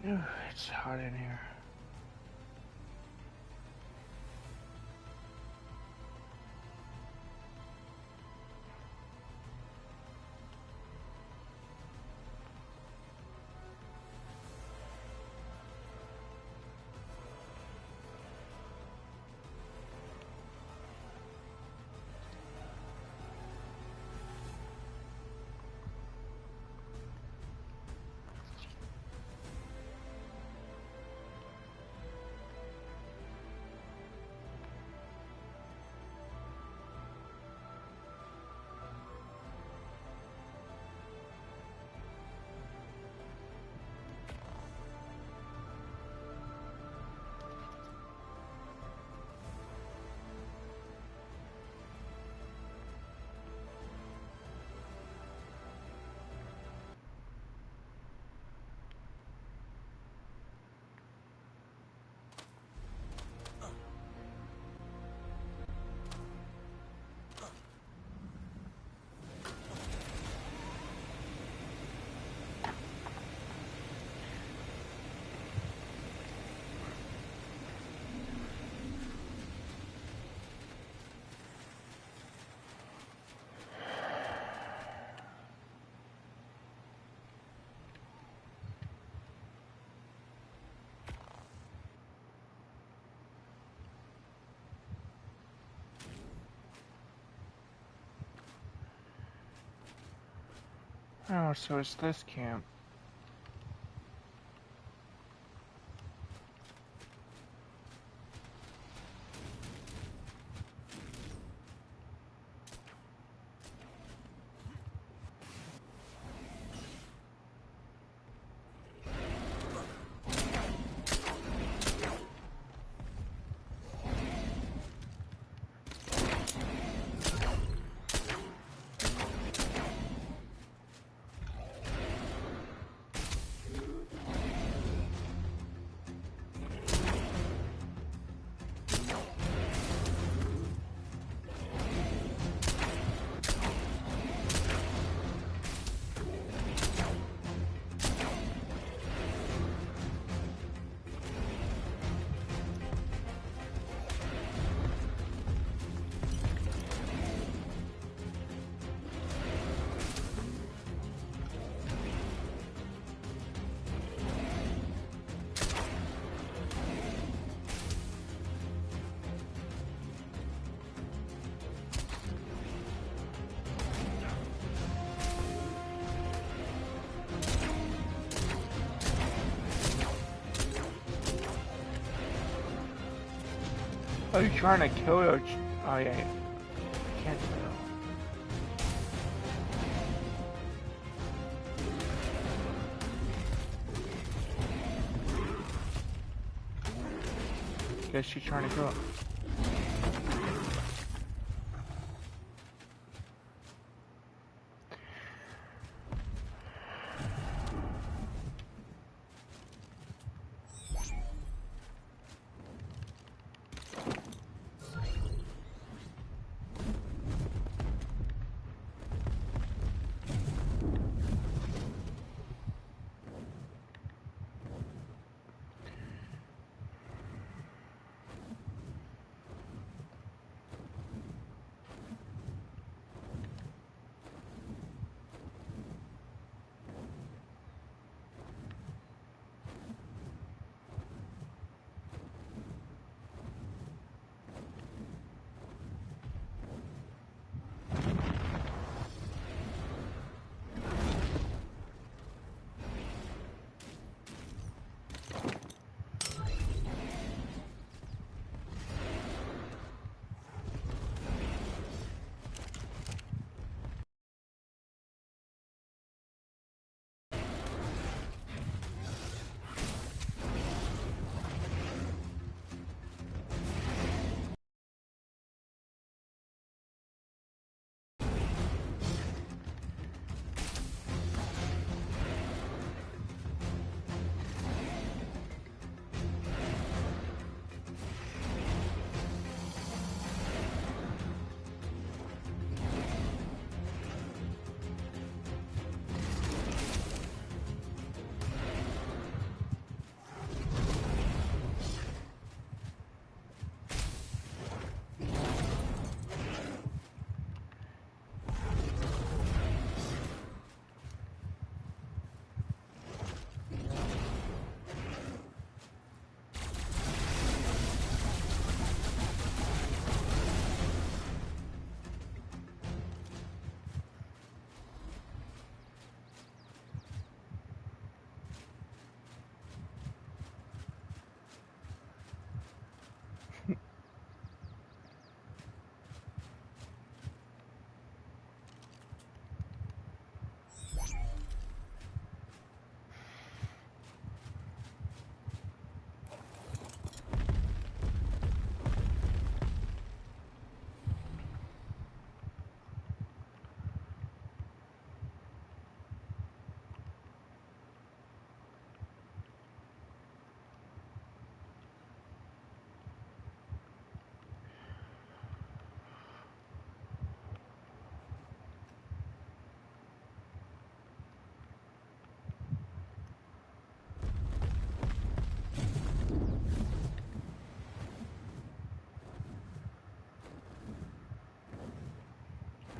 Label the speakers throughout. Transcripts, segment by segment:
Speaker 1: It's hot in here. Oh, so it's this camp. Oh, you're trying to kill your... Oh, yeah. Can't tell. Guess she's trying to kill him.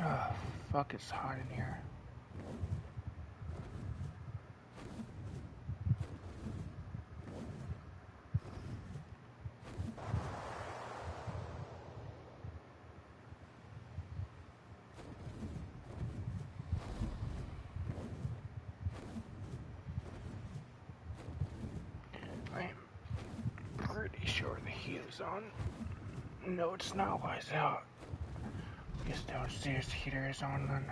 Speaker 1: Oh, fuck, it's hot in here. I'm pretty sure the heat is on. No, it's not. Why is it out? Guess downstairs the heater is on then.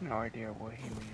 Speaker 1: No idea what he means.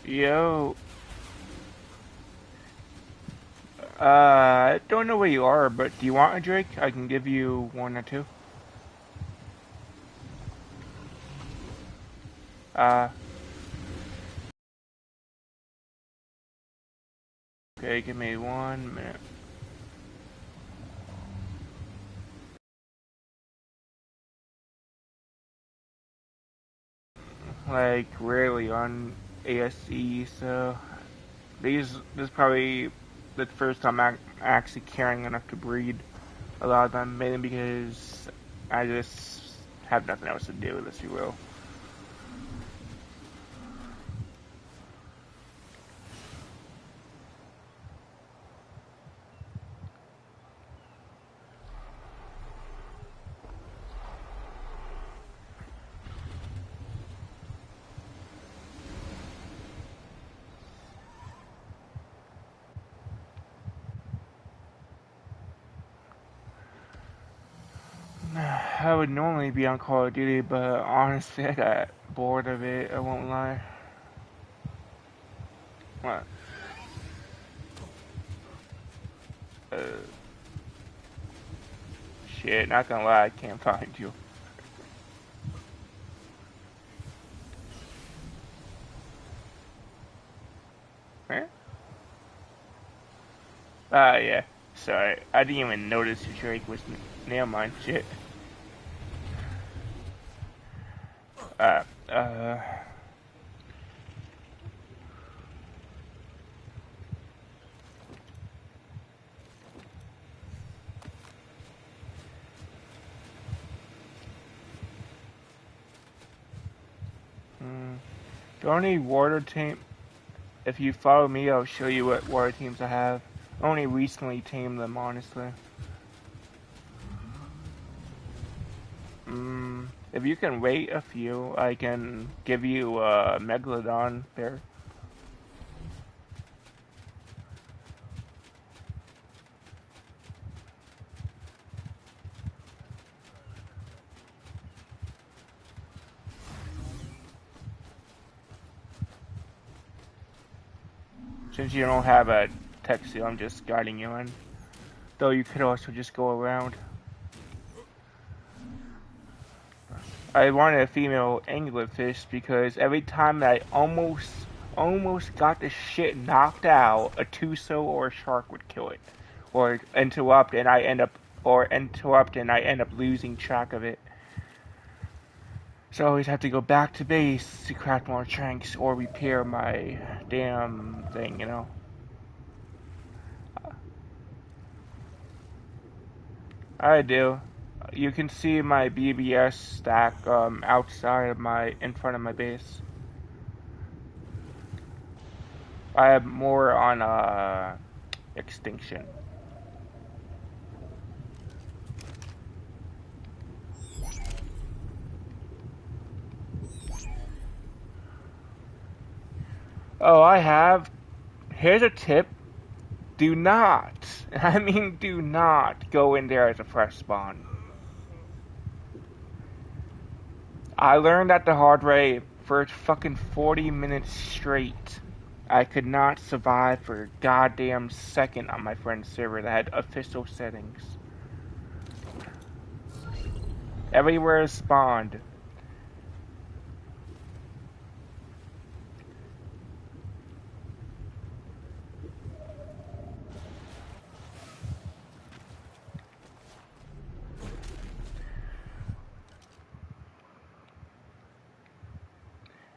Speaker 1: Yo, I don't know where you are, but do you want a drink? I can give you one or two. Uh, okay, give me 1 minute. Like, rarely on ASE, so this is probably the first time I'm actually caring enough to breed a lot of them, mainly because I just have nothing else to do, if you will. I would normally be on Call of Duty, but honestly, I got bored of it, I won't lie. What? Uh, Shit, not gonna lie, I can't find you. Eh? Yeah. Sorry, I didn't even notice your Drake was near mine. Shit. Uh, uh. Hmm. The only water team. If you follow me, I'll show you what water teams I have. I only recently tamed them, honestly. If you can wait a few, I can give you a Megalodon there. Since you don't have a tech seal, I'm just guiding you in. Though you could also just go around. I wanted a female anglerfish because every time I almost got the shit knocked out, a Tuso or a shark would kill it, or interrupt and I end up losing track of it. So I always have to go back to base to craft more tanks or repair my damn thing, you know. I do. You can see my BBS stack outside of in front of my base. I have more on extinction. Oh, I have. Here's a tip. Do not, I mean do not go in there as a fresh spawn. I learned that the hard way for fucking 40 minutes straight. I could not survive for a goddamn second on my friend's server that had official settings. Everywhere is spawned.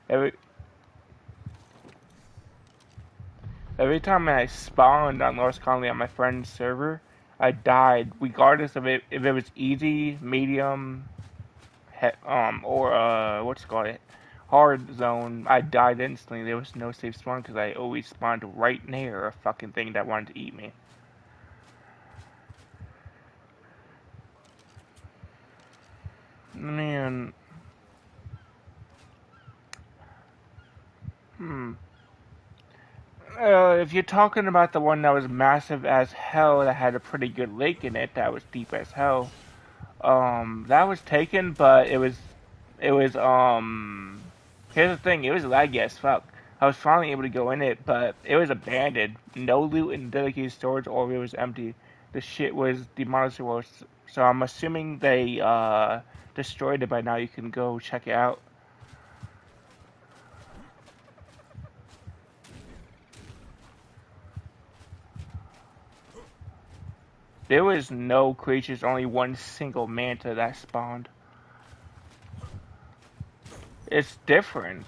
Speaker 1: Every Every time I spawned on Lost Colony on my friend's server, I died, regardless of it if it was easy, medium, or what's it called, hard zone. I died instantly. There was no safe spawn because I always spawned right near a fucking thing that wanted to eat me. Man, if you're talking about the one that was massive as hell, that had a pretty good lake in it, that was deep as hell. That was taken, but here's the thing, it was laggy as fuck. I was finally able to go in it, but it was abandoned. No loot in dedicated storage, or it was empty. The shit was demonetized, so I'm assuming they, destroyed it by now. You can go check it out. There was no creatures, only one single manta that spawned. It's different.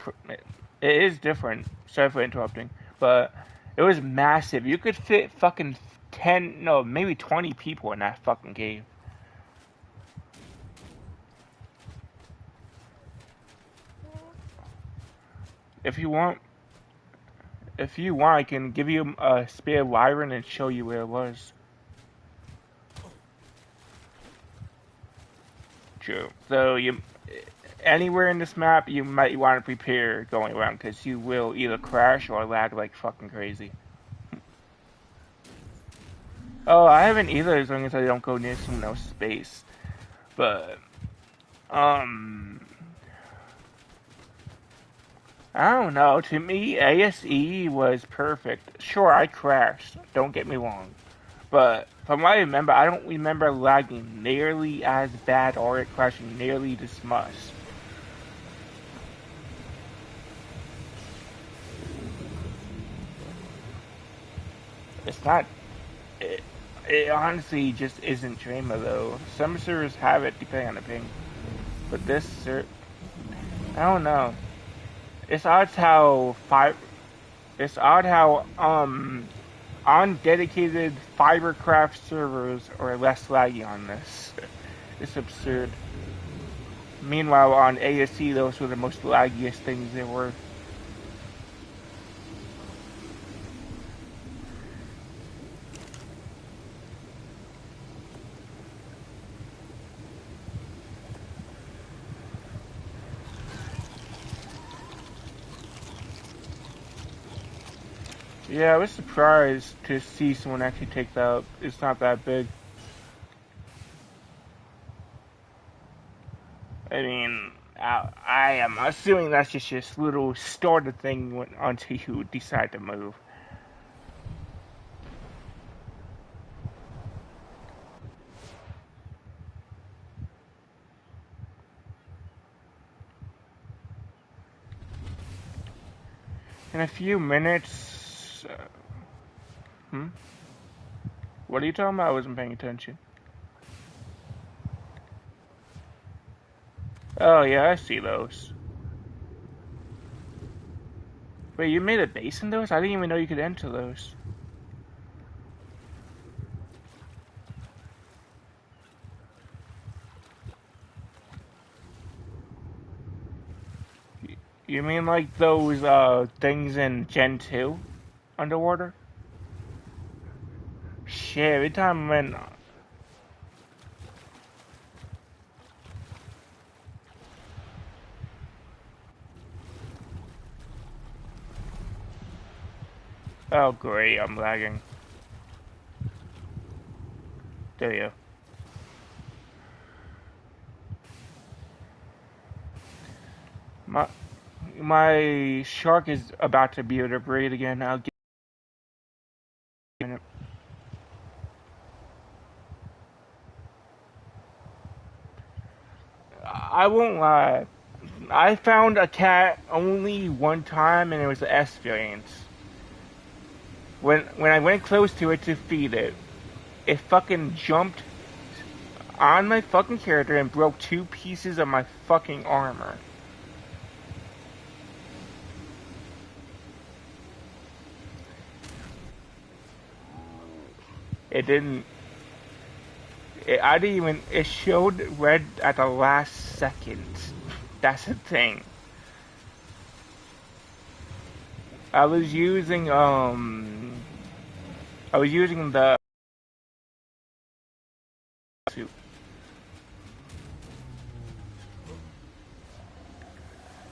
Speaker 1: It is different. Sorry for interrupting, but it was massive. You could fit fucking 10, no, maybe 20 people in that fucking cave. If you want, I can give you a spare wyvern and show you where it was. True. So anywhere in this map, you might want to prepare going around, because you will either crash or lag like fucking crazy. Oh, I haven't either, as long as I don't go near someone else's base. But, I don't know. To me, ASE was perfect. Sure, I crashed. Don't get me wrong. But from what I remember, I don't remember lagging nearly as bad or it crashing nearly this much. It's not. It honestly just isn't Trema though. Some servers have it depending on the ping, but this I don't know. It's odd how undedicated Fibercraft servers are less laggy on this. It's absurd. Meanwhile, on ASC, those were the most laggiest things there were. Yeah, I was surprised to see someone actually take that up. It's not that big. I mean, I am assuming that's just this little started thing until you decide to move. In a few minutes... What are you talking about? I wasn't paying attention. Oh, yeah, I see those. Wait, you made a base in those? I didn't even know you could enter those. You mean like those things in Gen 2? Underwater? Shit, every time I'm in... Oh great, I'm lagging. There you go. My shark is about to be able to breed again. I'll give it a minute. I won't lie. I found a cat only one time, and it was the S variant. When I went close to it to feed it, it fucking jumped on my fucking character and broke 2 pieces of my fucking armor. It didn't. I didn't even. It showed red at the last second. That's the thing. I was using I was using the suit.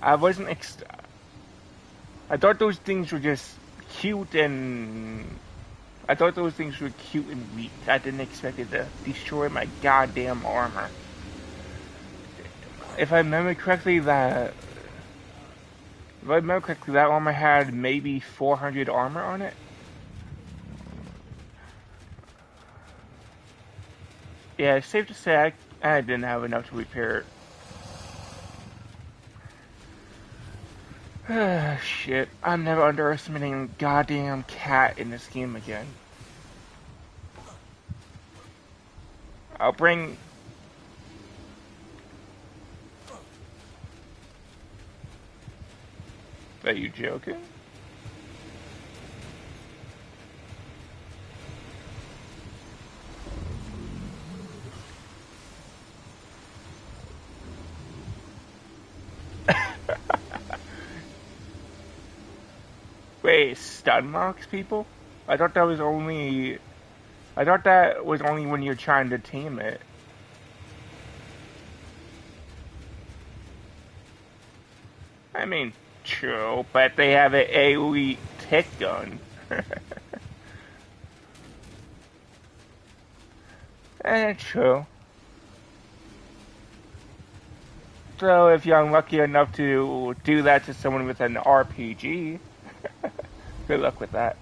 Speaker 1: I wasn't. I thought those things were just cute and. I thought those things were cute and weak. I didn't expect it to destroy my goddamn armor. If I remember correctly, that armor had maybe 400 armor on it. Yeah, it's safe to say I didn't have enough to repair it. Shit, I'm never underestimating a goddamn cat in this game again. I'll bring... Are you joking? Wait, stun mocks people? I thought that was only when you're trying to tame it. I mean, true, but they have an AoE tick gun. True. So if you're unlucky enough to do that to someone with an RPG, good luck with that.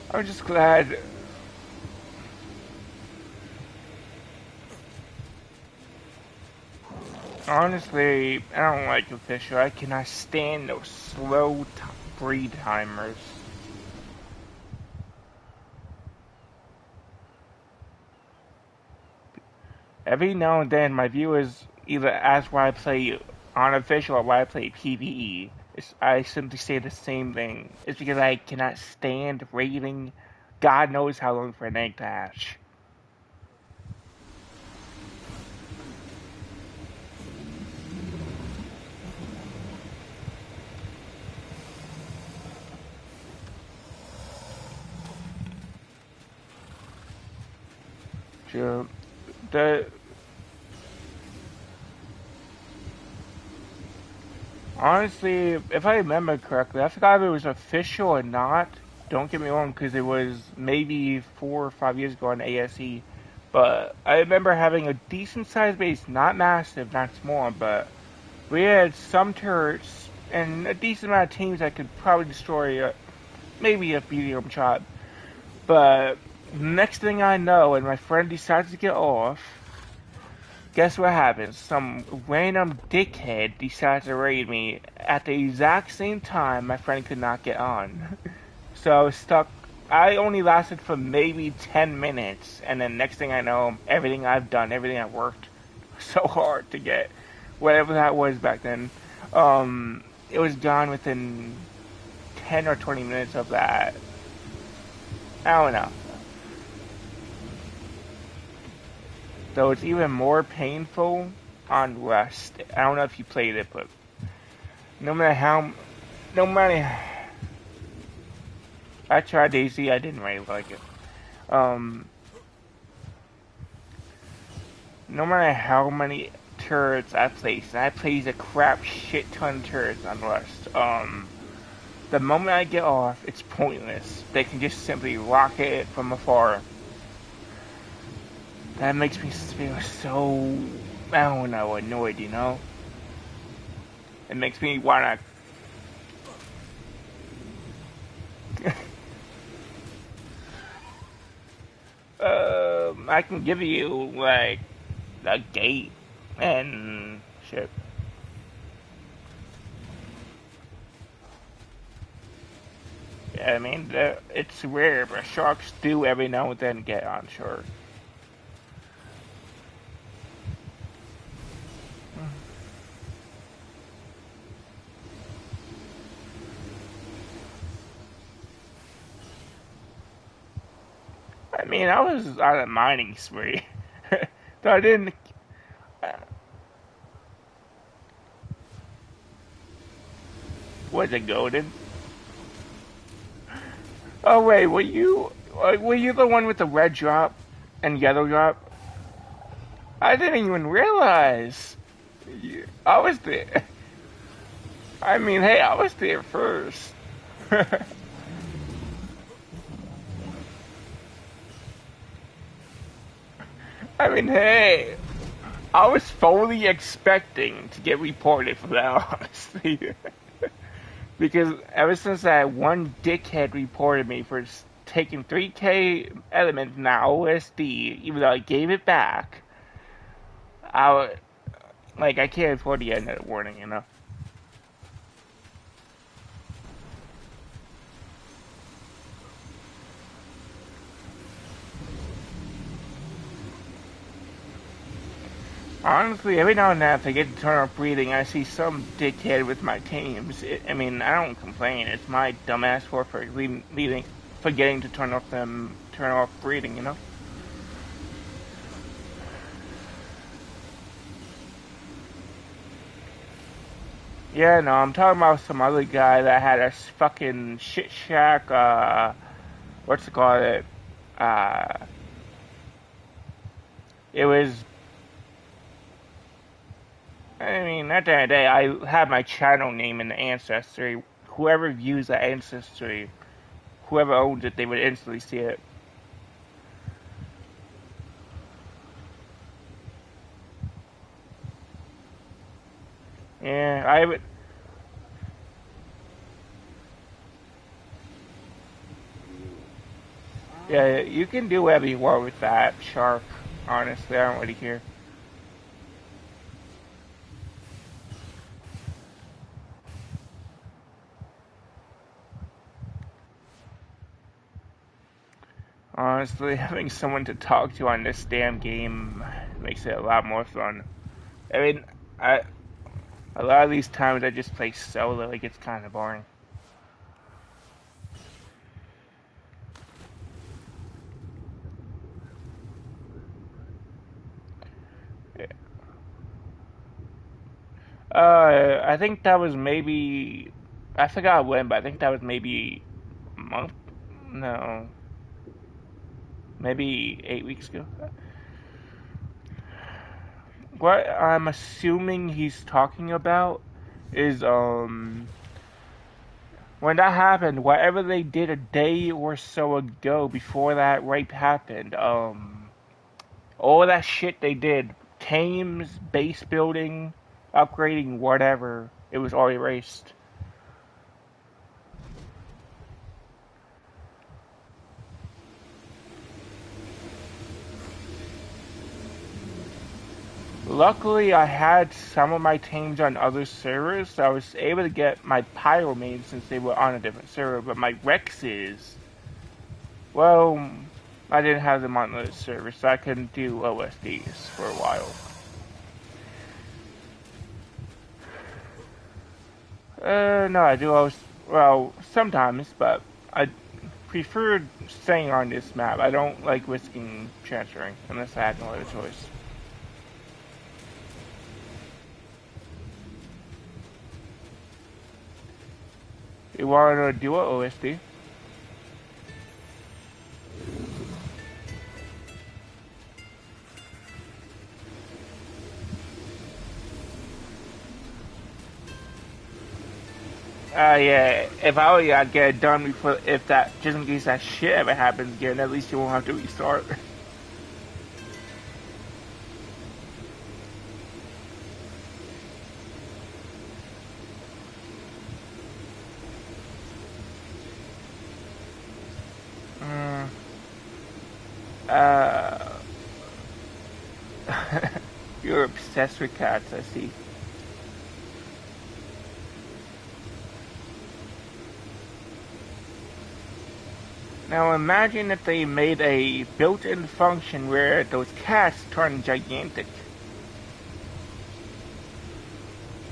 Speaker 1: I'm just glad. Honestly, I don't like Official. I cannot stand those slow breed timers. Every now and then, my viewers either ask why I play unofficial or why I play PvE. I simply say the same thing. It's because I cannot stand waiting God knows how long for an egg to hatch. Sure. Honestly, if I remember correctly, I forgot if it was official or not. Don't get me wrong, because it was maybe 4 or 5 years ago on ASE. But I remember having a decent sized base, not massive, not small, but we had some turrets and a decent amount of teams that could probably destroy maybe a medium tribe. But next thing I know, and my friend decides to get off, guess what happens? Some random dickhead decides to raid me at the exact same time my friend could not get on. So I was stuck. I only lasted for maybe 10 minutes, and then next thing I know, everything I've done, everything I've worked so hard to get, whatever that was back then, it was gone within 10 or 20 minutes of that. I don't know. Though it's even more painful on Rust. I don't know if you played it, but no matter how, no matter, I tried DayZ, I didn't really like it. No matter how many turrets I place, and I place a crap shit ton of turrets on Rust. The moment I get off, it's pointless. They can just simply rocket it from afar. That makes me feel so, I don't know, annoyed, you know? It makes me wanna... I can give you, like, a gate and shit. Yeah, I mean, it's rare, but sharks do every now and then get on shore. mean, I was on a mining spree. So I didn't. Was it golden? Oh wait, were you the one with the red drop and yellow drop? I didn't even realize. I was there. I mean, hey, I was there first. I mean, hey, I was fully expecting to get reported for that, honestly. Because ever since that one dickhead reported me for taking 3K elements in that OSD, even though I gave it back, I can't afford to get another warning, you know? Honestly, every now and then if I get to turn off breathing, I see some dickhead with my teams. I mean, I don't complain. It's my dumbass fault for forgetting to turn off breathing, you know? Yeah, no, I'm talking about some other guy that had a fucking shit shack, what's it called? Uh, it was, I mean, at the end of the day, I have my channel name in the ancestry. Whoever views the ancestry, whoever owns it, they would instantly see it. Yeah, I would. Yeah, you can do whatever you want with that shark. Honestly, I don't really care. Honestly, having someone to talk to on this damn game makes it a lot more fun. I mean, I a lot of these times I just play solo. It gets kind of boring. I think that was maybe I forgot when, but I think that was maybe a month. No, maybe 8 weeks ago. What I'm assuming he's talking about is when that happened, whatever they did a day or so ago before that rape happened, all that shit they did, tames, base building, upgrading, whatever, it was all erased. Luckily, I had some of my teams on other servers, so I was able to get my Pyromanes since they were on a different server, but my Rexes, well, I didn't have them on the server, so I couldn't do OSDs for a while. No, I do well, sometimes, but I prefer staying on this map. I don't like risking transferring unless I had no other choice. You want to do a OSD? Yeah, if I were you, I'd get it done before, if that, just in case that shit ever happens again, at least you won't have to restart. mm, uh, you're obsessed with cats, I see. Now imagine if they made a built-in function where those cats turn gigantic.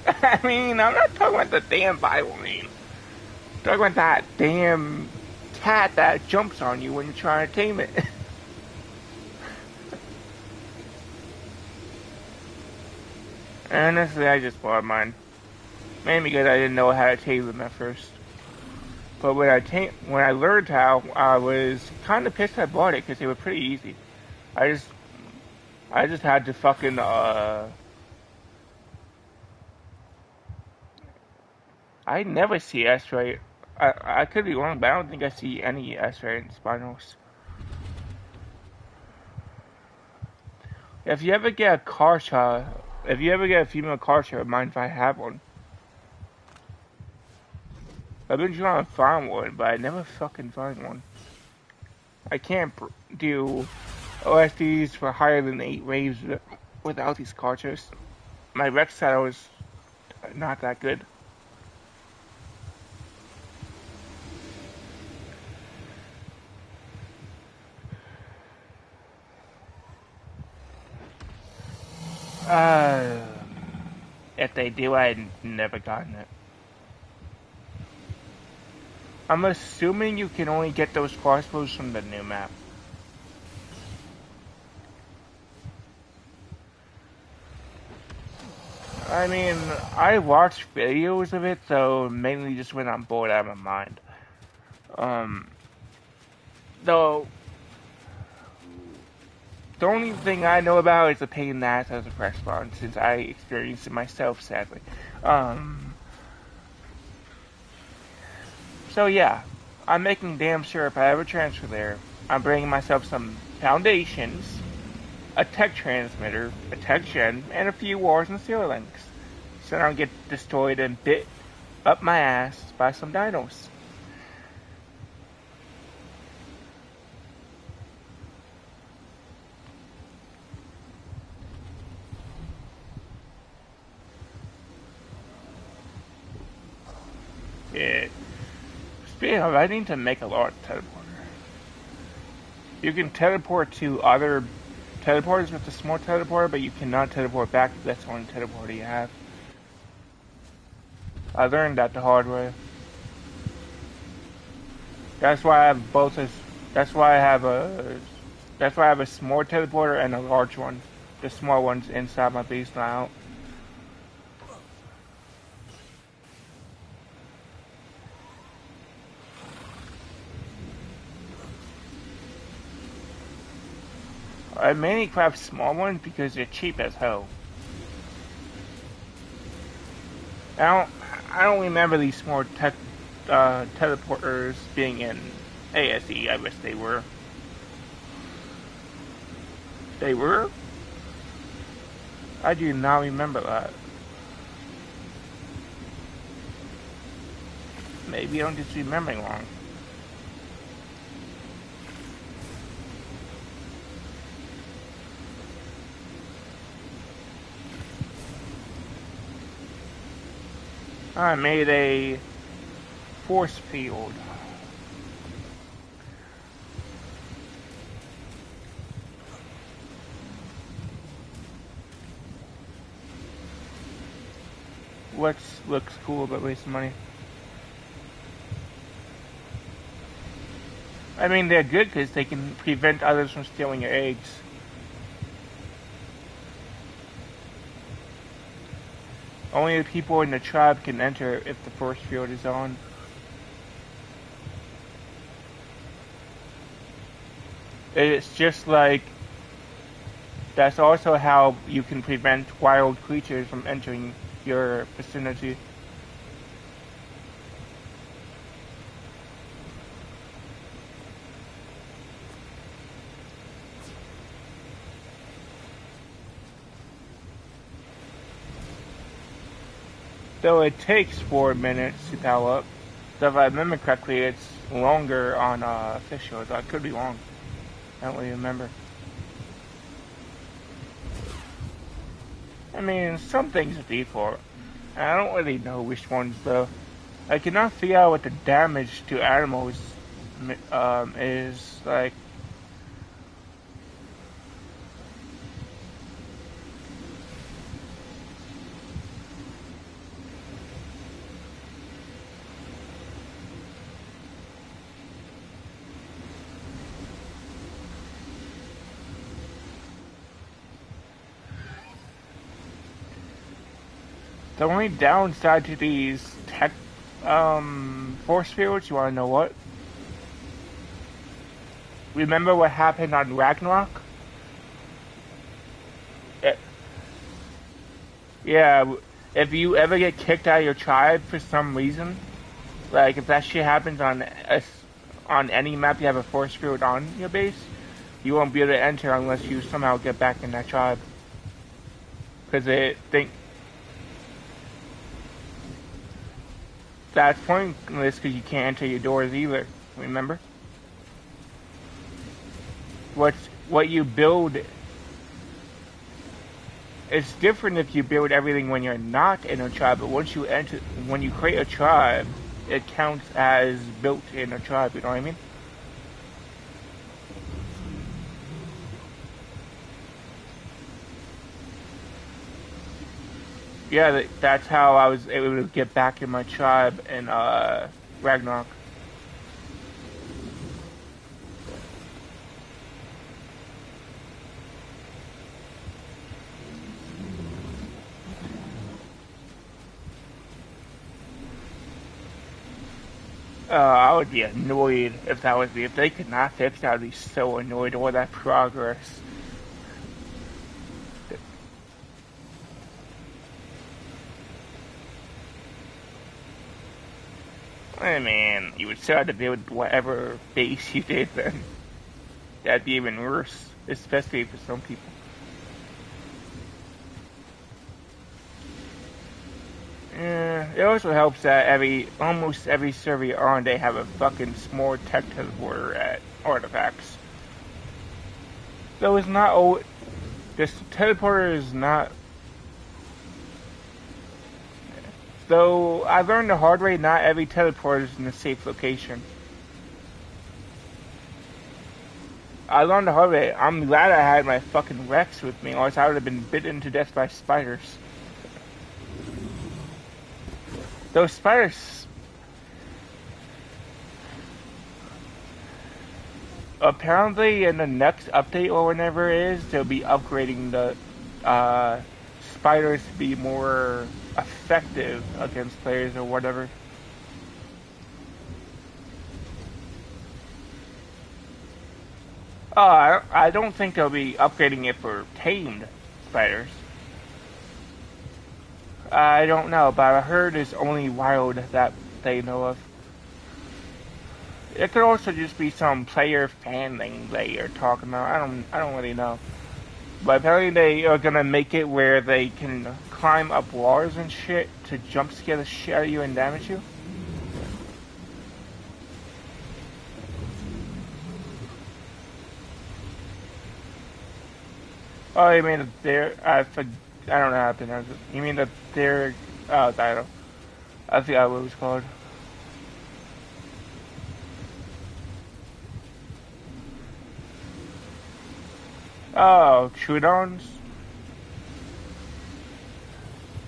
Speaker 1: I mean, I'm not talking about the damn Bible name. I'm talking about that damn cat that jumps on you when you're trying to tame it. Honestly, I just bought mine. Mainly because I didn't know how to tame them at first. But when I learned how, I was kind of pissed I bought it because they were pretty easy. I just I just had to fucking I never see S-ray. I could be wrong, but I don't think I see any S-ray in Spinals. If you ever get a Karcha, if you ever get a female Karcha, mind if I have one? I've been trying to find one, but I never fucking find one. I can't do OSDs for higher than 8 waves without these Karchas. My Rex saddle is not that good. Uh, if they do, I've never gotten it. I'm assuming you can only get those crossbows from the new map. I mean, I watched videos of it, so mainly just when I'm bored out of my mind. Though, the only thing I know about is a pain in the ass as a press spawn, since I experienced it myself, sadly. So yeah, I'm making damn sure if I ever transfer there, I'm bringing myself some foundations, a tech transmitter, a tech gen, and a few wars and seal links, so I don't get destroyed and bit up my ass by some dinos. Yeah. Speaking of, I need to make a large teleporter. You can teleport to other teleporters with the small teleporter, but you cannot teleport back if that's the only teleporter you have. I learned that the hard way. That's why I have both a, that's why I have a that's why I have a small teleporter and a large one. The small one's inside my base now. I mainly craft small ones because they're cheap as hell. I don't remember these small teleporters being in ASE. I wish they were. They were? I do not remember that. Maybe I'm just remembering wrong. I made a force field. What looks cool but wasting money? I mean, they're good because they can prevent others from stealing your eggs. Only the people in the tribe can enter if the force field is on. It's just like, that's also how you can prevent wild creatures from entering your vicinity. Though it takes 4 minutes to power up. So if I remember correctly, it's longer on official. I could be wrong. I don't really remember. I mean, some things are default. I don't really know which ones though. I cannot figure out what the damage to animals is like. The only downside to these tech force fields, you wanna know what? Remember what happened on Ragnarok? Eh, yeah, if you ever get kicked out of your tribe for some reason, like if that shit happens on any map you have a force field on your base, you won't be able to enter unless you somehow get back in that tribe. Because they think that's pointless because you can't enter your doors either. Remember? What you build, it's different if you build everything when you're not in a tribe, but when you create a tribe, it counts as built in a tribe, you know what I mean? Yeah, that's how I was able to get back in my tribe in Ragnarok. I would be annoyed if that was me. If they could not fix that, I'd be so annoyed with all that progress. I mean, you would still have to build whatever base you did then. That'd be even worse, especially for some people. Yeah, it also helps that almost every server you're on, they have a fucking small tech teleporter at artifacts. Though it's not all, this teleporter is not. Though I learned the hard way, not every teleporter is in a safe location. I learned the hard way. I'm glad I had my fucking Rex with me, or else I would have been bitten to death by spiders. Those spiders, apparently in the next update or whenever it is, they'll be upgrading the spiders to be more effective against players or whatever. I don't think they'll be upgrading it for tamed spiders. I don't know, but I heard it's only wild that they know of. It could also just be some player fan thing they are talking about. I don't really know. But apparently they are gonna make it where they can climb up walls and shit to jump scare the shit out of you and damage you. Oh, you mean that they're I don't know how to pronounce it. You mean that they're I don't. I forgot what it was called. Oh, Trudons.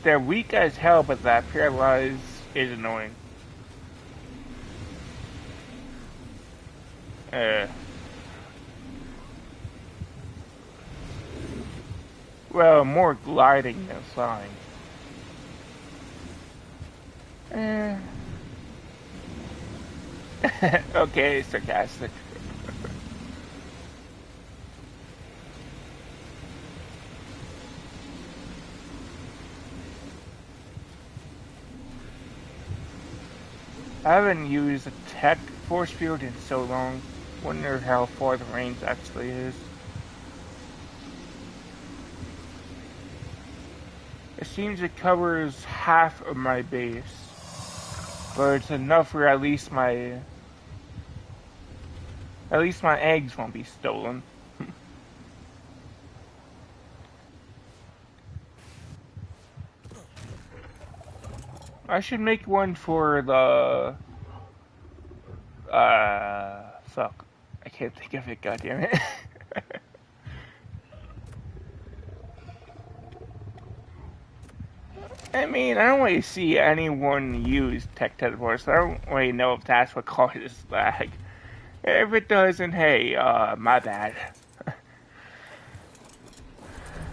Speaker 1: They're weak as hell, but that paralyze is annoying. Uh, well, more gliding than flying. Eh. Okay, sarcastic. I haven't used a tech force field in so long. Wonder how far the range actually is. It seems it covers half of my base, but it's enough for at least my eggs won't be stolen. I should make one for the fuck. I can't think of it, goddammit. I mean, I don't really see anyone use tech teleporters, so I don't really know if that's what causes lag. If it doesn't, hey, my bad.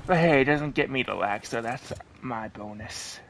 Speaker 1: But hey, it doesn't get me to lag, so that's my bonus.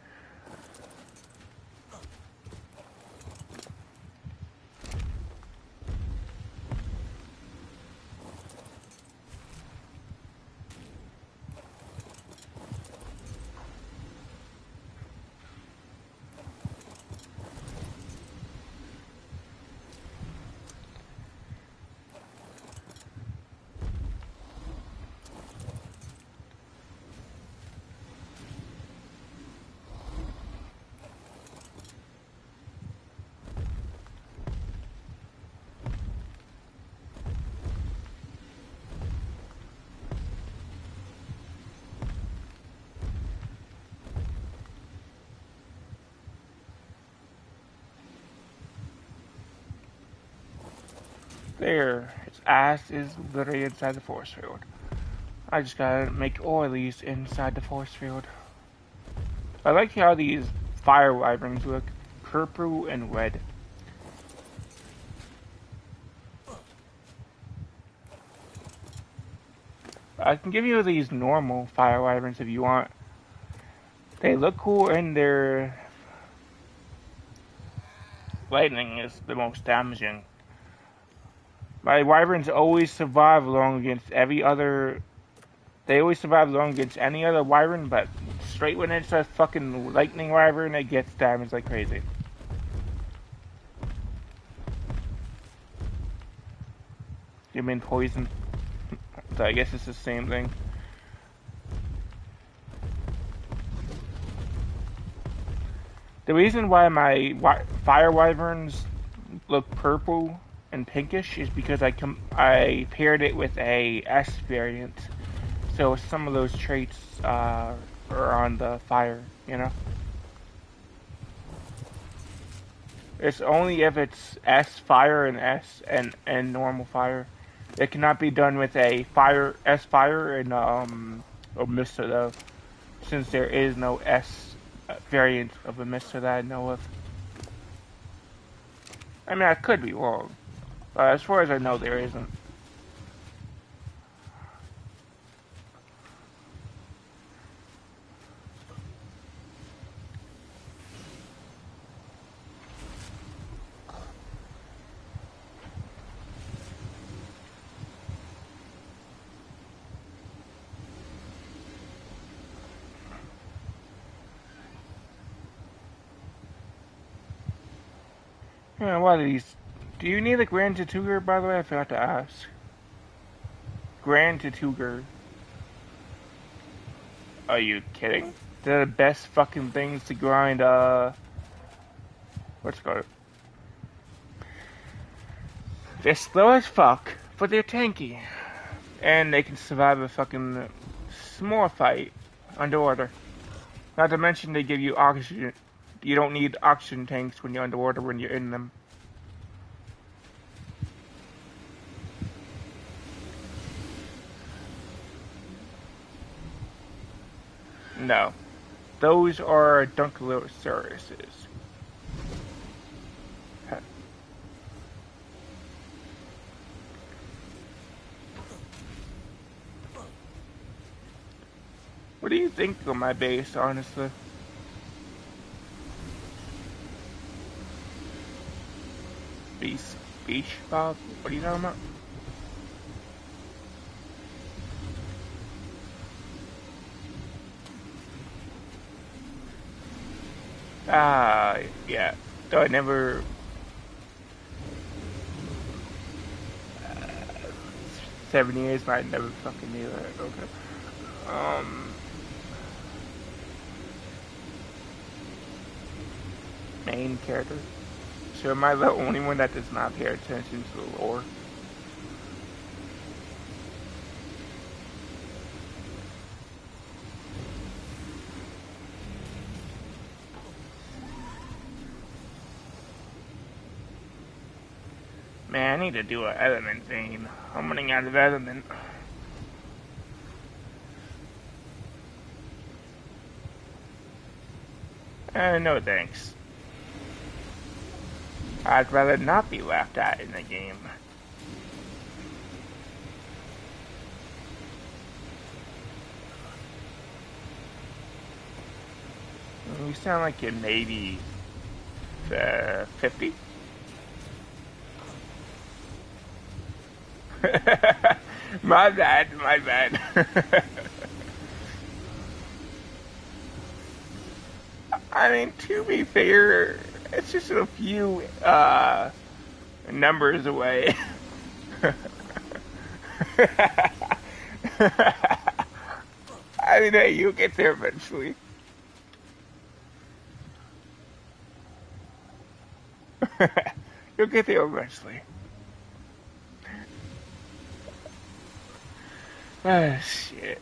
Speaker 1: There, its ass is literally inside the force field. I just gotta make oilies inside the force field. I like how these fire wyverns look purple and red. I can give you these normal fire wyverns if you want. They look cool and their lightning is the most damaging. My wyverns always survive along against every other. They always survive along against any other wyvern, but straight when it's a fucking lightning wyvern, it gets damaged like crazy. You mean poison? So I guess it's the same thing. The reason why my fire wyverns look purple and pinkish is because I paired it with a S variant, so some of those traits are on the fire, you know. It's only if it's S fire and S and normal fire. It cannot be done with a S fire and a mister though, since there is no S variant of a mister that I know of. I mean, I could be wrong. As far as I know, there isn't. Yeah, what are these? Do you need a Grand Tortuga, by the way? I forgot to ask. Grand Tortuga. Are you kidding? They're the best fucking things to grind, what's it called? They're slow as fuck, but they're tanky. And they can survive a fucking small fight underwater. Not to mention they give you oxygen. You don't need oxygen tanks when you're underwater when you're in them. No. Those are Dunkleosauruses. What do you think of my base, honestly? Beach, Bob? What are you talking about? Yeah. So I never... 7 years, but I never fucking knew that. Okay. Main character. So am I the only one that does not pay attention to the lore? Man, I need to do an element thing. I'm running out of element. No thanks. I'd rather not be laughed at in the game. You sound like you're maybe 50. My bad, my bad. I mean, to be fair, it's just a few numbers away. I mean, hey, you'll get there eventually. You'll get there eventually. Ah, shit.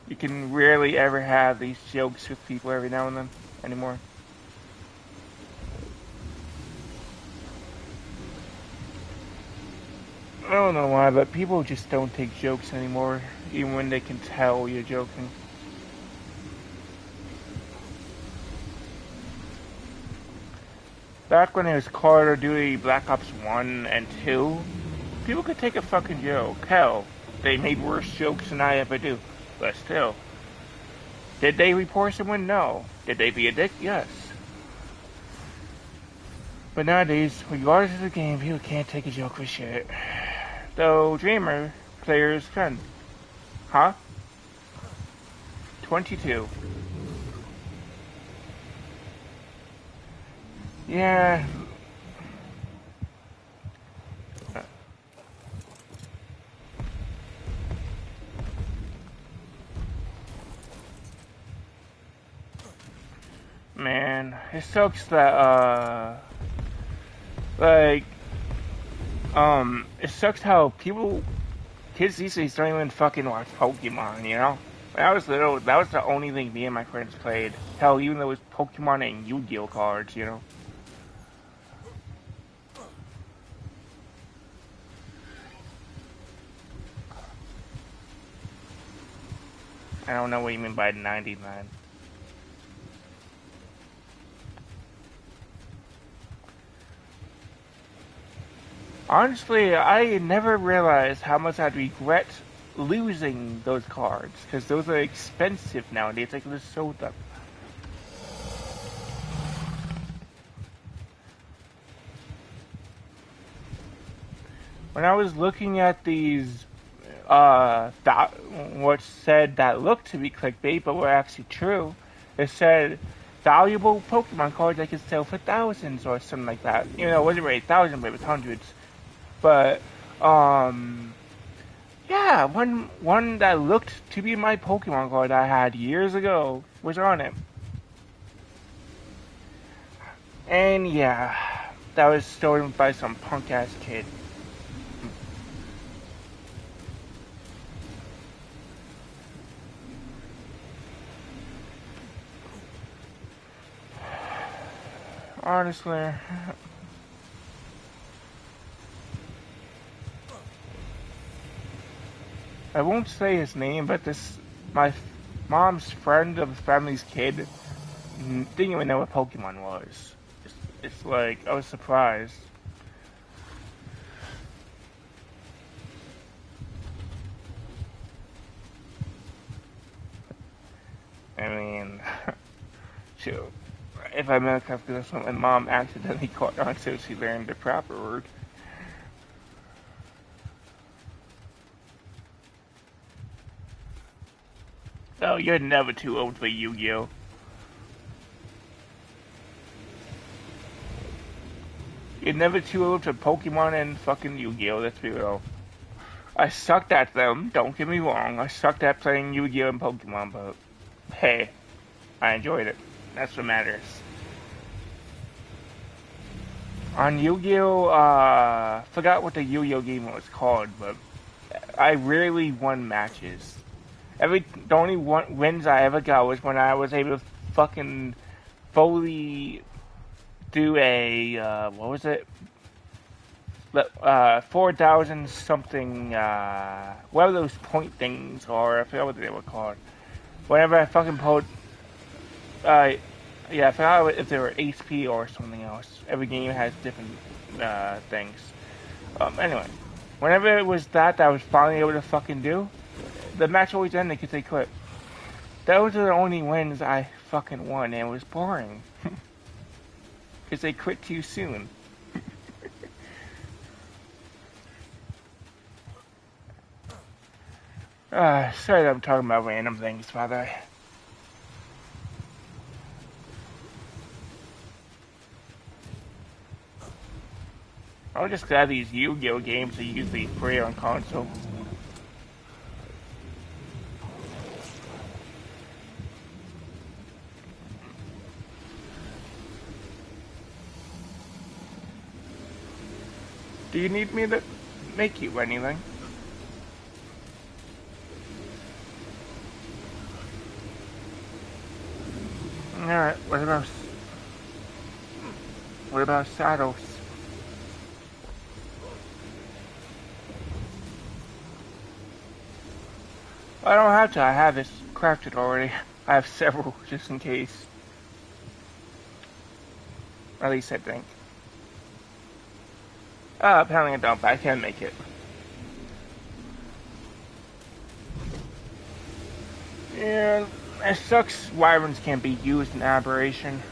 Speaker 1: You can rarely ever have these jokes with people every now and then anymore. don't know why, but people just don't take jokes anymore, even when they can tell you're joking. Back when it was Call of Duty Black Ops 1 and 2, people could take a fucking joke. Hell, they made worse jokes than I ever do. But still. Did they report someone? No. Did they be a dick? Yes. But nowadays, regardless of the game, people can't take a joke for shit. Though Dreamer players can. Huh? 22. Yeah. Man, it sucks that, like, it sucks how kids these days don't even fucking watch Pokemon, you know? When I was little, that was the only thing me and my friends played. Hell, even though it was Pokemon and Yu-Gi-Oh cards, you know? I don't know what you mean by 99. Honestly, I never realized how much I'd regret losing those cards, because those are expensive nowadays. I could have sold them. When I was looking at these, what said that looked to be clickbait, but were actually true, it said valuable Pokemon cards I could sell for thousands or something like that. You know, it wasn't really thousands, but it was hundreds. But, yeah, one that looked to be my Pokemon card I had years ago was on it. And yeah, that was stolen by some punk ass kid. Honestly, I won't say his name, but my mom's friend of the family's kid didn't even know what Pokemon was. It's like, I was surprised. I mean, shoot. If I remember correctly, that's when my mom accidentally caught on, so she learned the proper word. Oh, you're never too old for Yu-Gi-Oh! You're never too old for Pokemon and fucking Yu-Gi-Oh! Let's be real. I sucked at them, don't get me wrong. I sucked at playing Yu-Gi-Oh! And Pokemon, but hey, I enjoyed it. That's what matters. On Yu-Gi-Oh! Forgot what the Yu-Gi-Oh! Game was called, but I rarely won matches. The only wins I ever got was when I was able to fucking fully do a, what was it? 4,000 something, whatever those point things are, I forgot what they were called. Whenever I fucking pulled, yeah, I forgot if they were HP or something else. Every game has different, things. Anyway, whenever it was that I was finally able to fucking do, the match always ended because they quit. Those are the only wins I fucking won, and it was boring. Because they quit too soon. Sorry that I'm talking about random things, by the way. I'm just glad these Yu-Gi-Oh! Games are usually free on console. Do you need me to make you anything? Alright, what about saddles? I don't have to, I have this crafted already. I have several, just in case. At least I think. Apparently I don't, but I can make it. Yeah, it sucks wyverns can't be used in Aberration.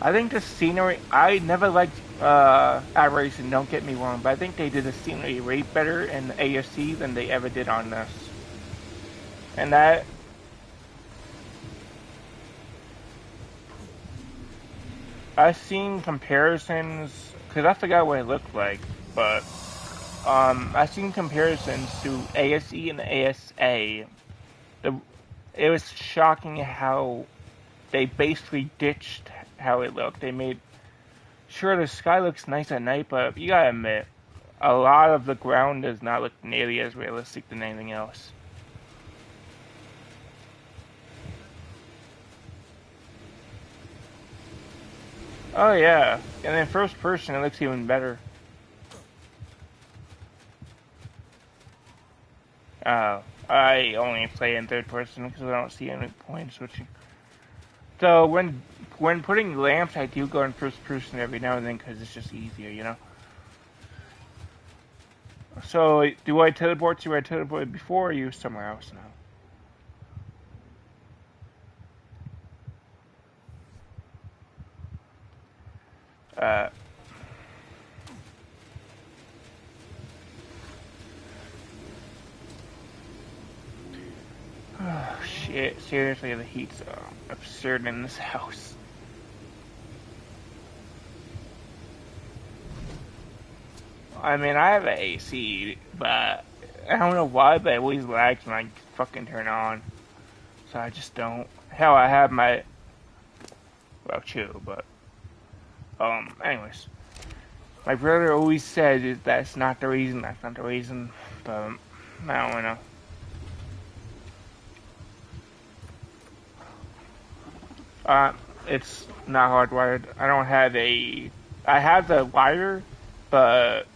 Speaker 1: I think the scenery, I never liked Aberration, don't get me wrong, but I think they did the scenery way better in ASC than they ever did on this. And that, I've seen comparisons, because I forgot what it looked like, but I've seen comparisons to ASE and ASA. It was shocking how they basically ditched how it looked. They made sure the sky looks nice at night, but you gotta admit, a lot of the ground does not look nearly as realistic than anything else. Oh yeah, and in first person it looks even better. I only play in third person because I don't see any point switching. So when putting lamps, I do go in first person every now and then because it's just easier, you know. So do I teleport to where I teleported before, or are you somewhere else now? Oh shit! Seriously, the heat's absurd in this house. I mean, I have an AC, but I don't know why, but it always lags when I fucking turn on. So I just don't. Hell, I have my. Well, chill, but. Anyways. My brother always says that's not the reason, but I don't know. It's not hardwired. I don't have a. I have the wire, but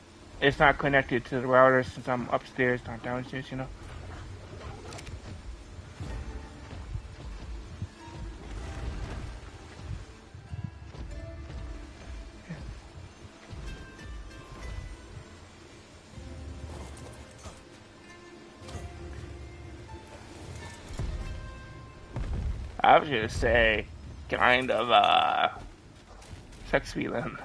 Speaker 1: it's not connected to the router since I'm upstairs, not downstairs, you know? I was gonna say, kind of, sex feeling.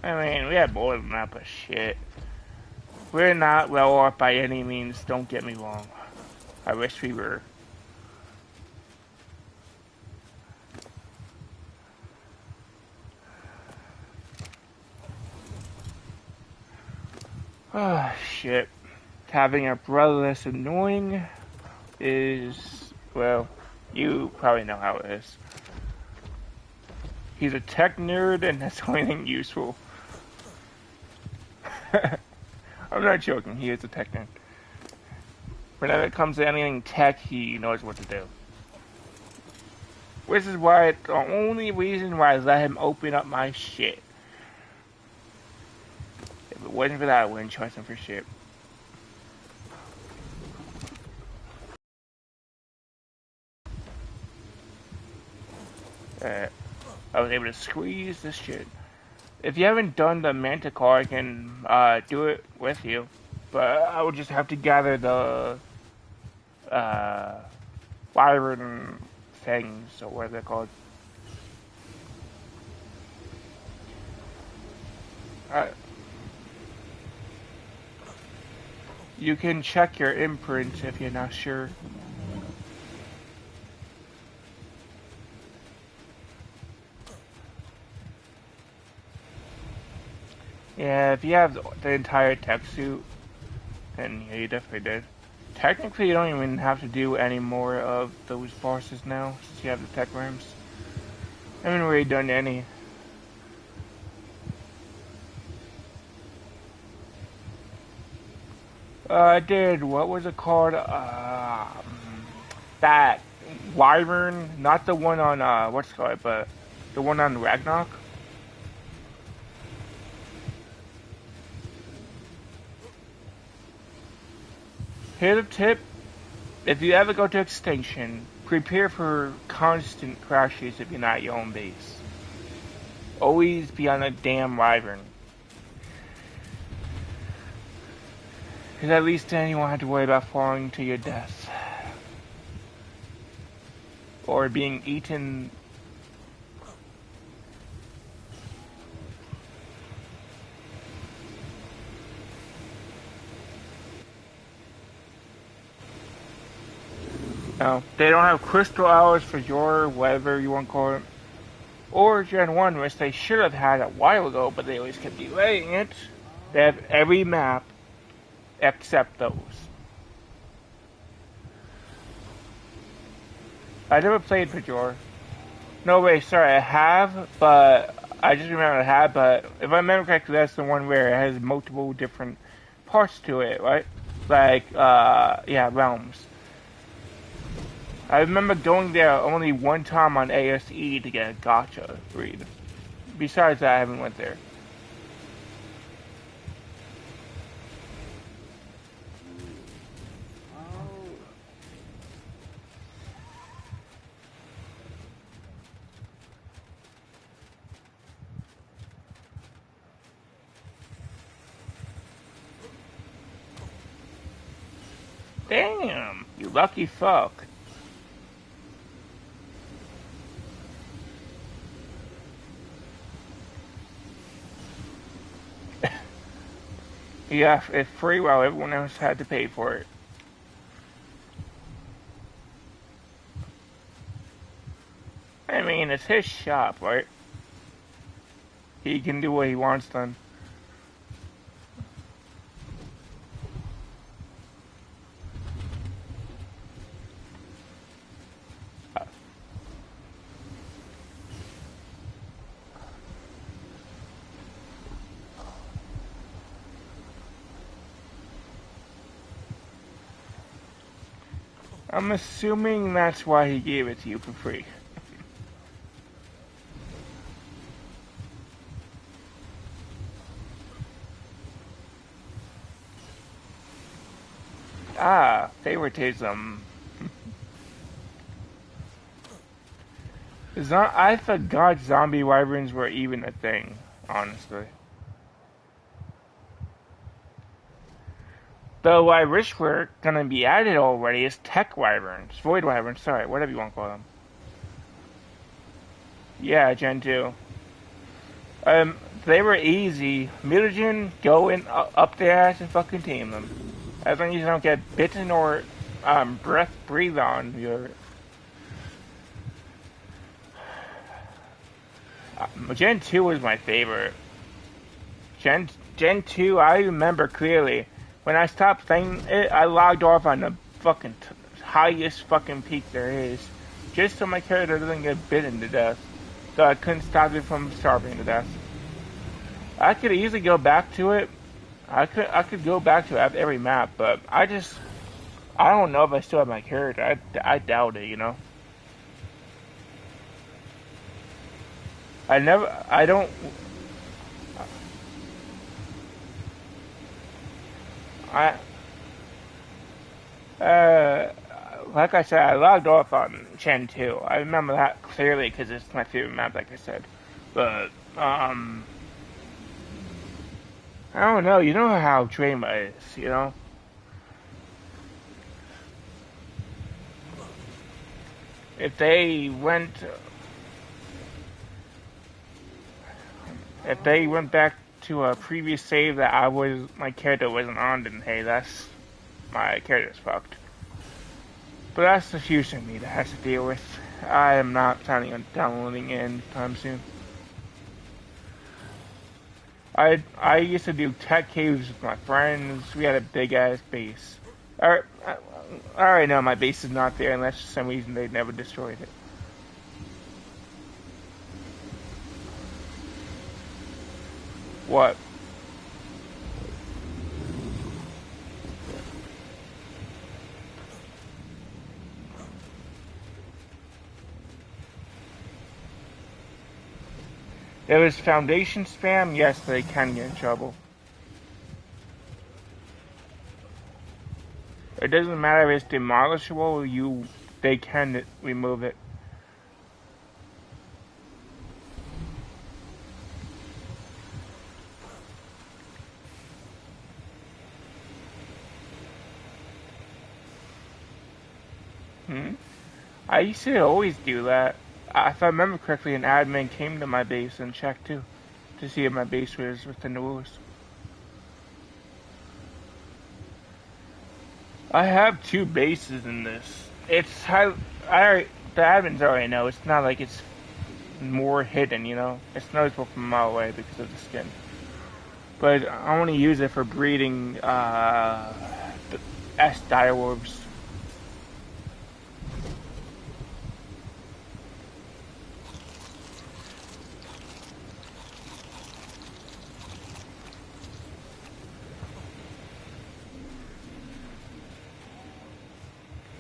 Speaker 1: I mean, we have more than that, but shit. We're not well off by any means, don't get me wrong. I wish we were. Oh, shit. Having a brother that's annoying is, well, you probably know how it is. He's a tech nerd and that's the only thing useful. I'm not joking, he is a tech nerd. Whenever it comes to anything tech, he knows what to do. Which is why, the only reason why I let him open up my shit. If it wasn't for that, I wouldn't trust him for shit. I was able to squeeze this shit. If you haven't done the Manticore, I can do it with you. But I would just have to gather the wyvern things, or what they're called. You can check your imprint if you're not sure. Yeah, if you have the entire tech suit, then yeah, you definitely did. Technically, you don't even have to do any more of those bosses now, since you have the tech rams. I haven't really done any. I did. What was it called? That Wyvern, not the one on what's it called, but the one on Ragnarok. Here's a tip: if you ever go to extinction, prepare for constant crashes if you're not at your own base. Always be on a damn Wyvern. Because at least then you won't have to worry about falling to your death. Or being eaten. No, they don't have crystal hours for your whatever you want to call it. Or Gen 1, which they should have had a while ago, but they always kept delaying it. They have every map except those. I never played Pajor. No, wait, sorry, I have, but I just remember I had, but if I remember correctly, that's the one where it has multiple different parts to it, right? Like, yeah, realms. I remember going there only one time on ASE to get a gacha read. Besides that, I haven't went there. Damn, you lucky fuck. Yeah, it's free while everyone else had to pay for it. I mean, it's his shop, right? He can do what he wants done. I'm assuming that's why he gave it to you for free. Ah, favoritism. I forgot zombie wyverns were even a thing, honestly. Though I wish were gonna be added already is tech wyverns. Void wyverns, sorry, whatever you want to call them. Yeah, Gen 2. They were easy. Mutagen, go in up their ass and fucking tame them. As long as you don't get bitten or breath breathed on, you're... Gen 2 was my favorite. Gen 2, I remember clearly. When I stopped playing it, I logged off on the fucking highest fucking peak there is. Just so my character doesn't get bitten to death. So I couldn't stop it from starving to death. I could easily go back to it. I could go back to it every map, but I don't know if I still have my character. I doubt it, you know? I don't... like I said, I logged off on Gen 2. I remember that clearly because it's my favorite map, like I said. But, I don't know. You know how Drema is, you know? If they went back to a previous save that my character wasn't on, then hey, my character's fucked. But that's the future me that has to deal with. I am not planning on downloading it anytime soon. I used to do tech caves with my friends. We had a big ass base. Alright, no, my base is not there unless for some reason they never destroyed it. What? If it's foundation spam, yes, they can get in trouble. It doesn't matter if it's demolishable, they can remove it. I used to always do that. If I remember correctly, an admin came to my base and checked too, to see if my base was within the rules. I have two bases in this. It's the admins already know. It's not like it's more hidden, you know. It's noticeable from a mile away because of the skin. But I want to use it for breeding the S direwolves.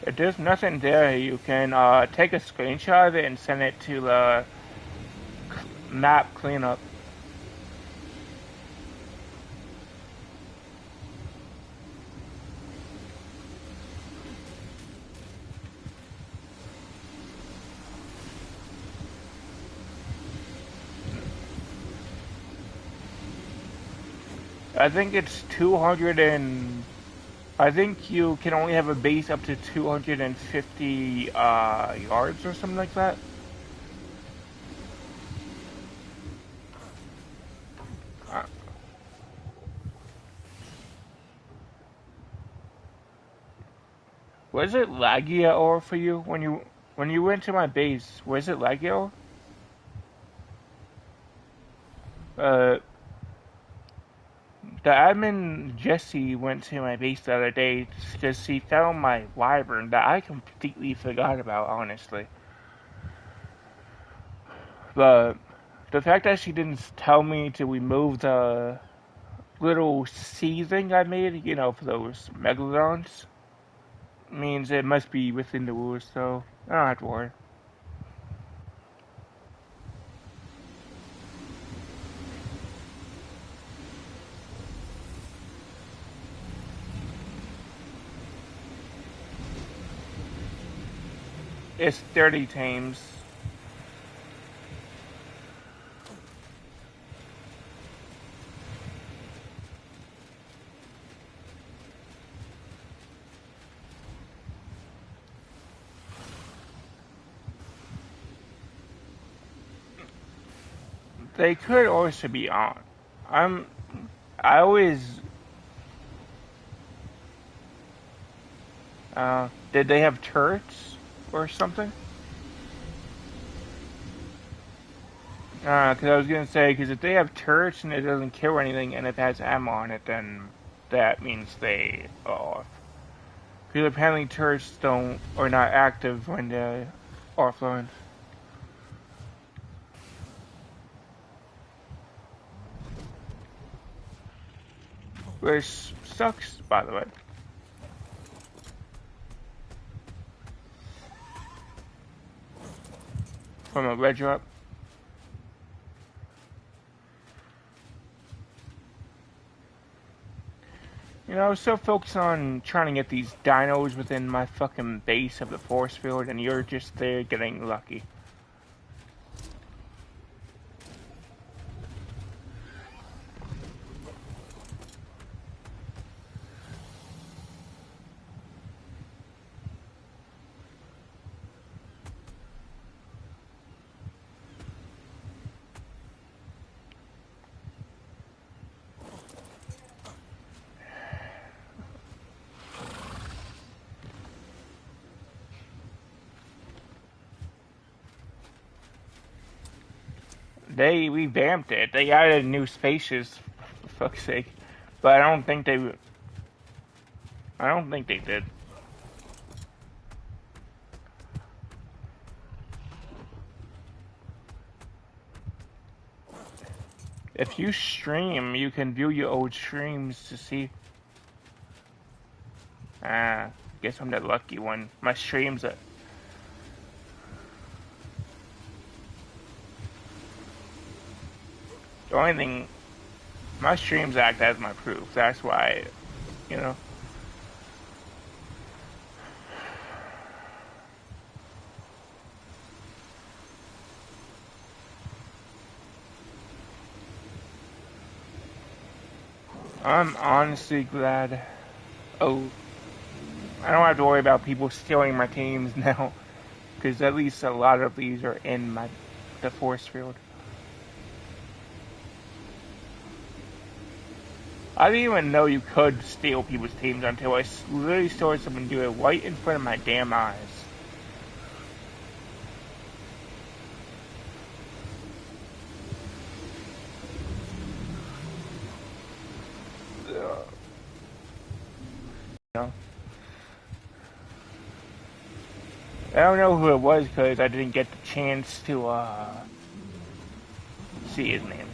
Speaker 1: If there's nothing there, you can take a screenshot of it and send it to the map cleanup. I think it's 200 and... I think you can only have a base up to 250 yards or something like that. Was it laggy at all for you when you went to my base? Was it laggy at all? The admin Jesse went to my base the other day because he found my wyvern that I completely forgot about, honestly. But the fact that she didn't tell me to remove the little C thing I made, you know, for those megalodons, means it must be within the rules, so I don't have to worry. It's 30 tames. They could also be on. I always... did they have turrets or something? Because I was going to say, because if they have turrets and it doesn't kill anything, and it has ammo on it, then that means they are off. Because apparently turrets are not active when they're offline. Which sucks, by the way. From a red drop. You know, I was so focused on trying to get these dinos within my fucking base of the force field, and you're just there getting lucky. They revamped it. They added new spaces, for fuck's sake. But I don't think they did. If you stream, you can view your old streams to see. Guess I'm the lucky one. My streams are... The only thing, my streams act as my proof. That's why, you know. I'm honestly glad. Oh, I don't have to worry about people stealing my teams now, because at least a lot of these are in the force field. I didn't even know you could steal people's teams until I literally saw someone do it right in front of my damn eyes. No. I don't know who it was because I didn't get the chance to see his name.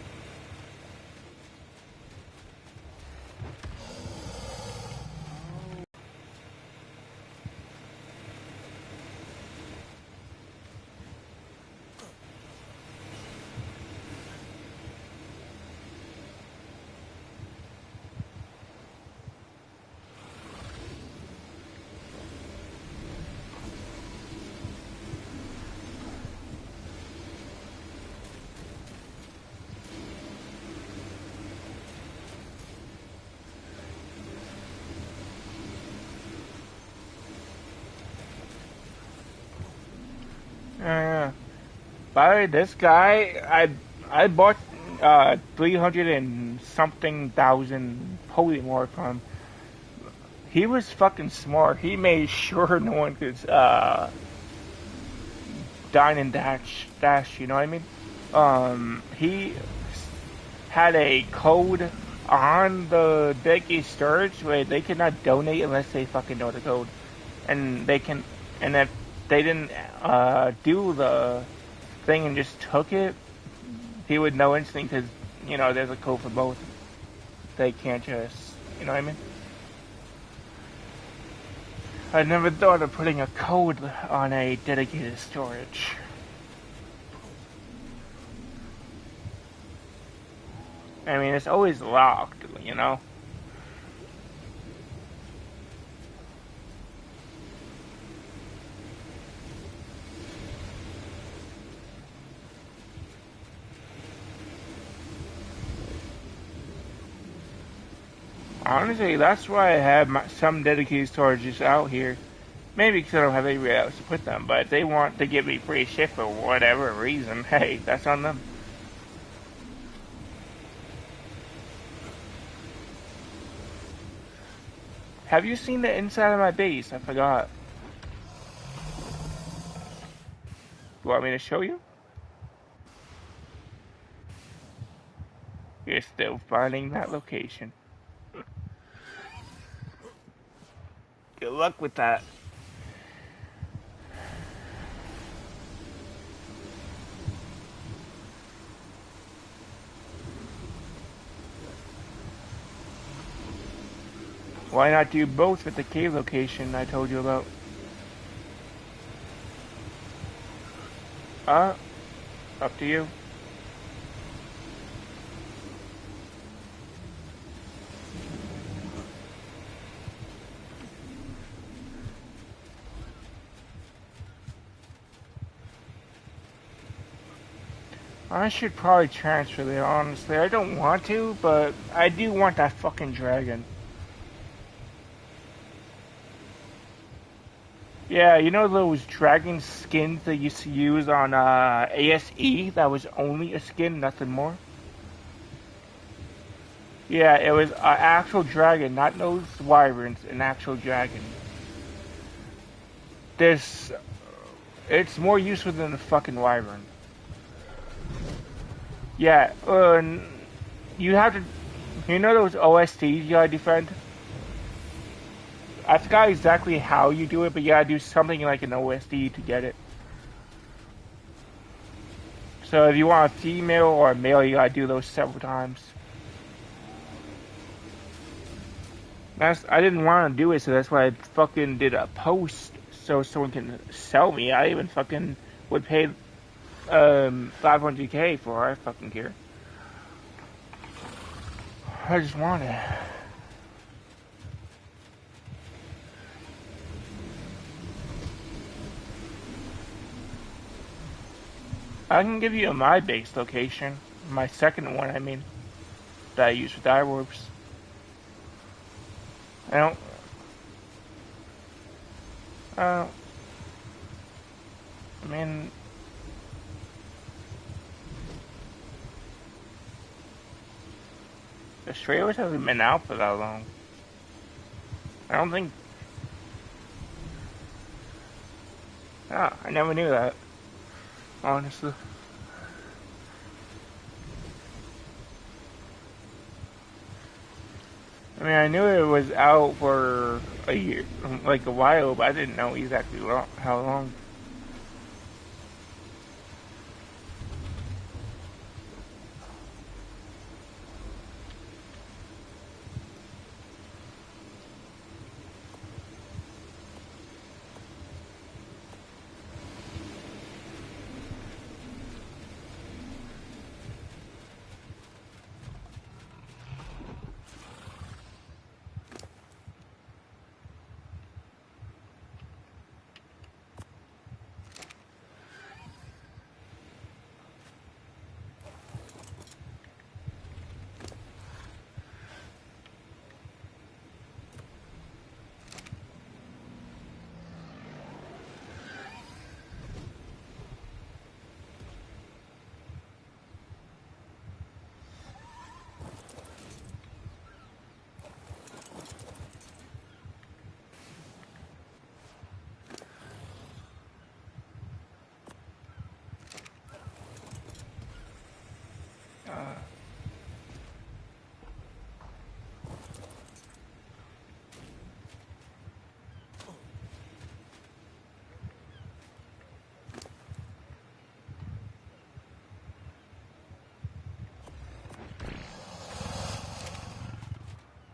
Speaker 1: By the way, this guy, I bought 300 and something thousand polymorph from him. He was fucking smart. He made sure no one could dine and dash. You know what I mean? He had a code on the dedicated storage where they cannot donate unless they fucking know the code, and if they didn't do the thing and just took it, he would know instantly because, you know, there's a code for both. They can't just, you know what I mean? I never thought of putting a code on a dedicated storage. I mean, it's always locked, you know? Honestly, that's why I have some dedicated storages out here. Maybe because I don't have anywhere else to put them, but if they want to give me free shit for whatever reason, hey, that's on them. Have you seen the inside of my base? I forgot. You want me to show you? You're still finding that location. Good luck with that. Why not do both with the cave location I told you about? Up to you. I should probably transfer there, honestly. I don't want to, but I do want that fucking dragon. Yeah, you know those dragon skins they used to use on ASE that was only a skin, nothing more? Yeah, it was an actual dragon, not those wyverns, an actual dragon. This, it's more useful than a fucking wyvern. Yeah, you have to, you know those OSTs you gotta defend? I forgot exactly how you do it, but you gotta do something like an OSD to get it. So if you want a female or a male, you gotta do those several times. I didn't want to do it, so that's why I fucking did a post so someone can sell me. I even fucking would pay 500k for it. I fucking care. I just want it. I can give you my base location. My second one, I mean, that I use for die warps. I don't... I mean... The trailers haven't been out for that long. I don't think... Ah, I never knew that. Honestly. I mean, I knew it was out for a year, like a while, but I didn't know exactly how long.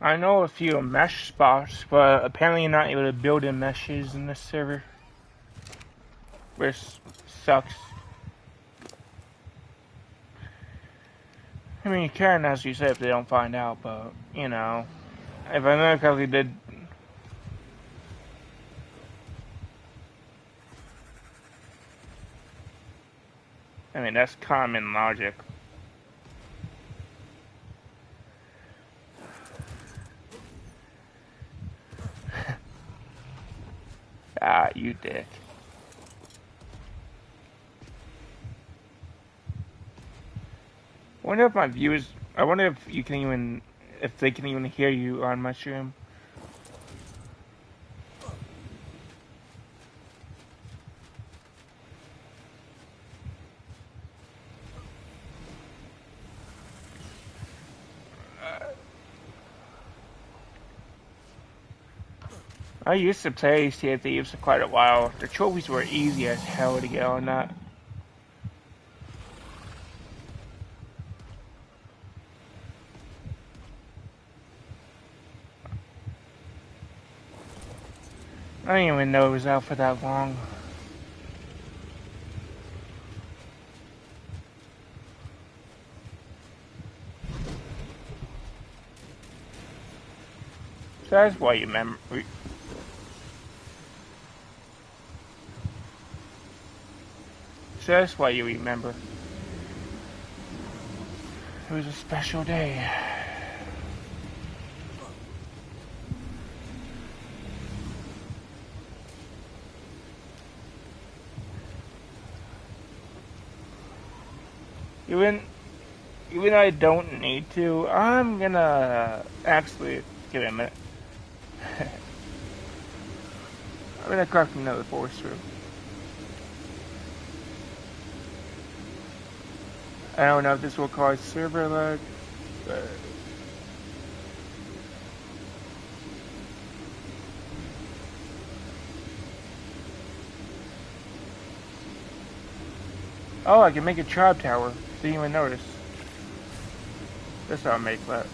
Speaker 1: I know a few mesh spots, but apparently you're not able to build in meshes in this server. Which sucks. I mean, you can, as you said, if they don't find out, but, you know, if I know correctly, did... I mean, that's common logic. Ah, you dick. I wonder if my viewers... I wonder if you can even... If they can even hear you on my stream. I used to play Sea of Thieves for quite a while. The trophies were easy as hell to get on that. I didn't even know it was out for that long. So that's why you remember. So that's why you remember. It was a special day. Even though I don't need to, I'm gonna actually give it a minute. I'm gonna craft another force room. I don't know if this will cause server lag, but... Oh, I can make a tribe tower. Didn't even notice. That's how I make that.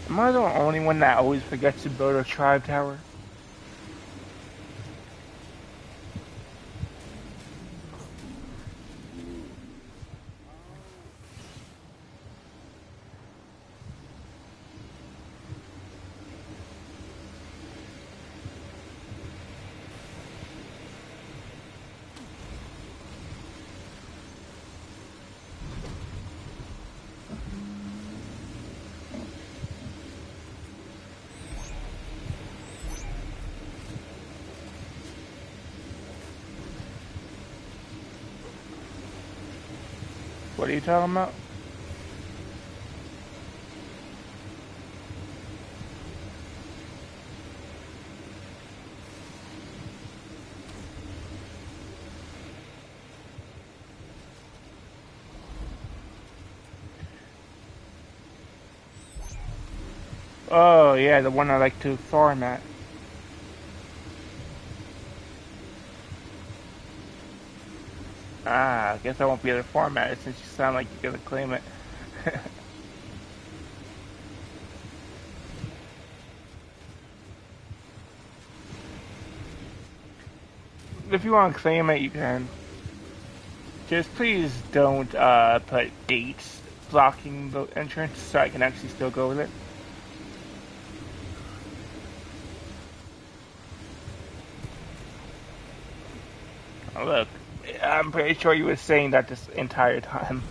Speaker 1: Am I the only one that always forgets to build a tribe tower? What are you talking about? Oh, yeah, the one I like to farm at. Ah, I guess I won't be able to farm at it since you sound like you're gonna claim it. If you want to claim it, you can. Just please don't put dates blocking the entrance so I can actually still go with it. Oh, look, I'm pretty sure you were saying that this entire time.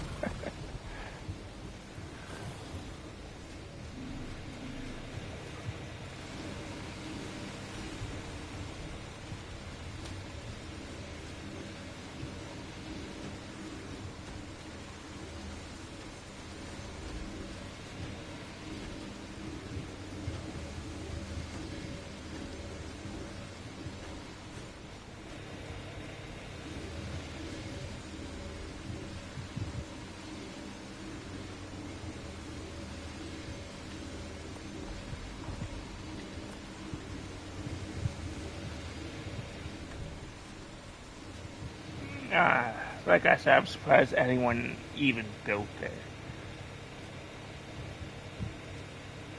Speaker 1: Ah, like I said, I'm surprised anyone even built it.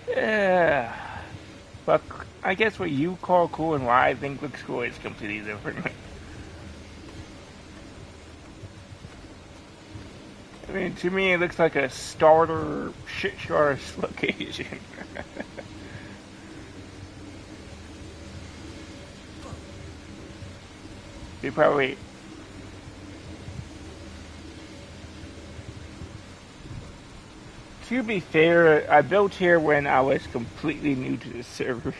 Speaker 1: Yeah. But I guess what you call cool and what I think looks cool is completely different. I mean, to me, it looks like a starter shit shortest location. You probably. To be fair, I built here when I was completely new to the server.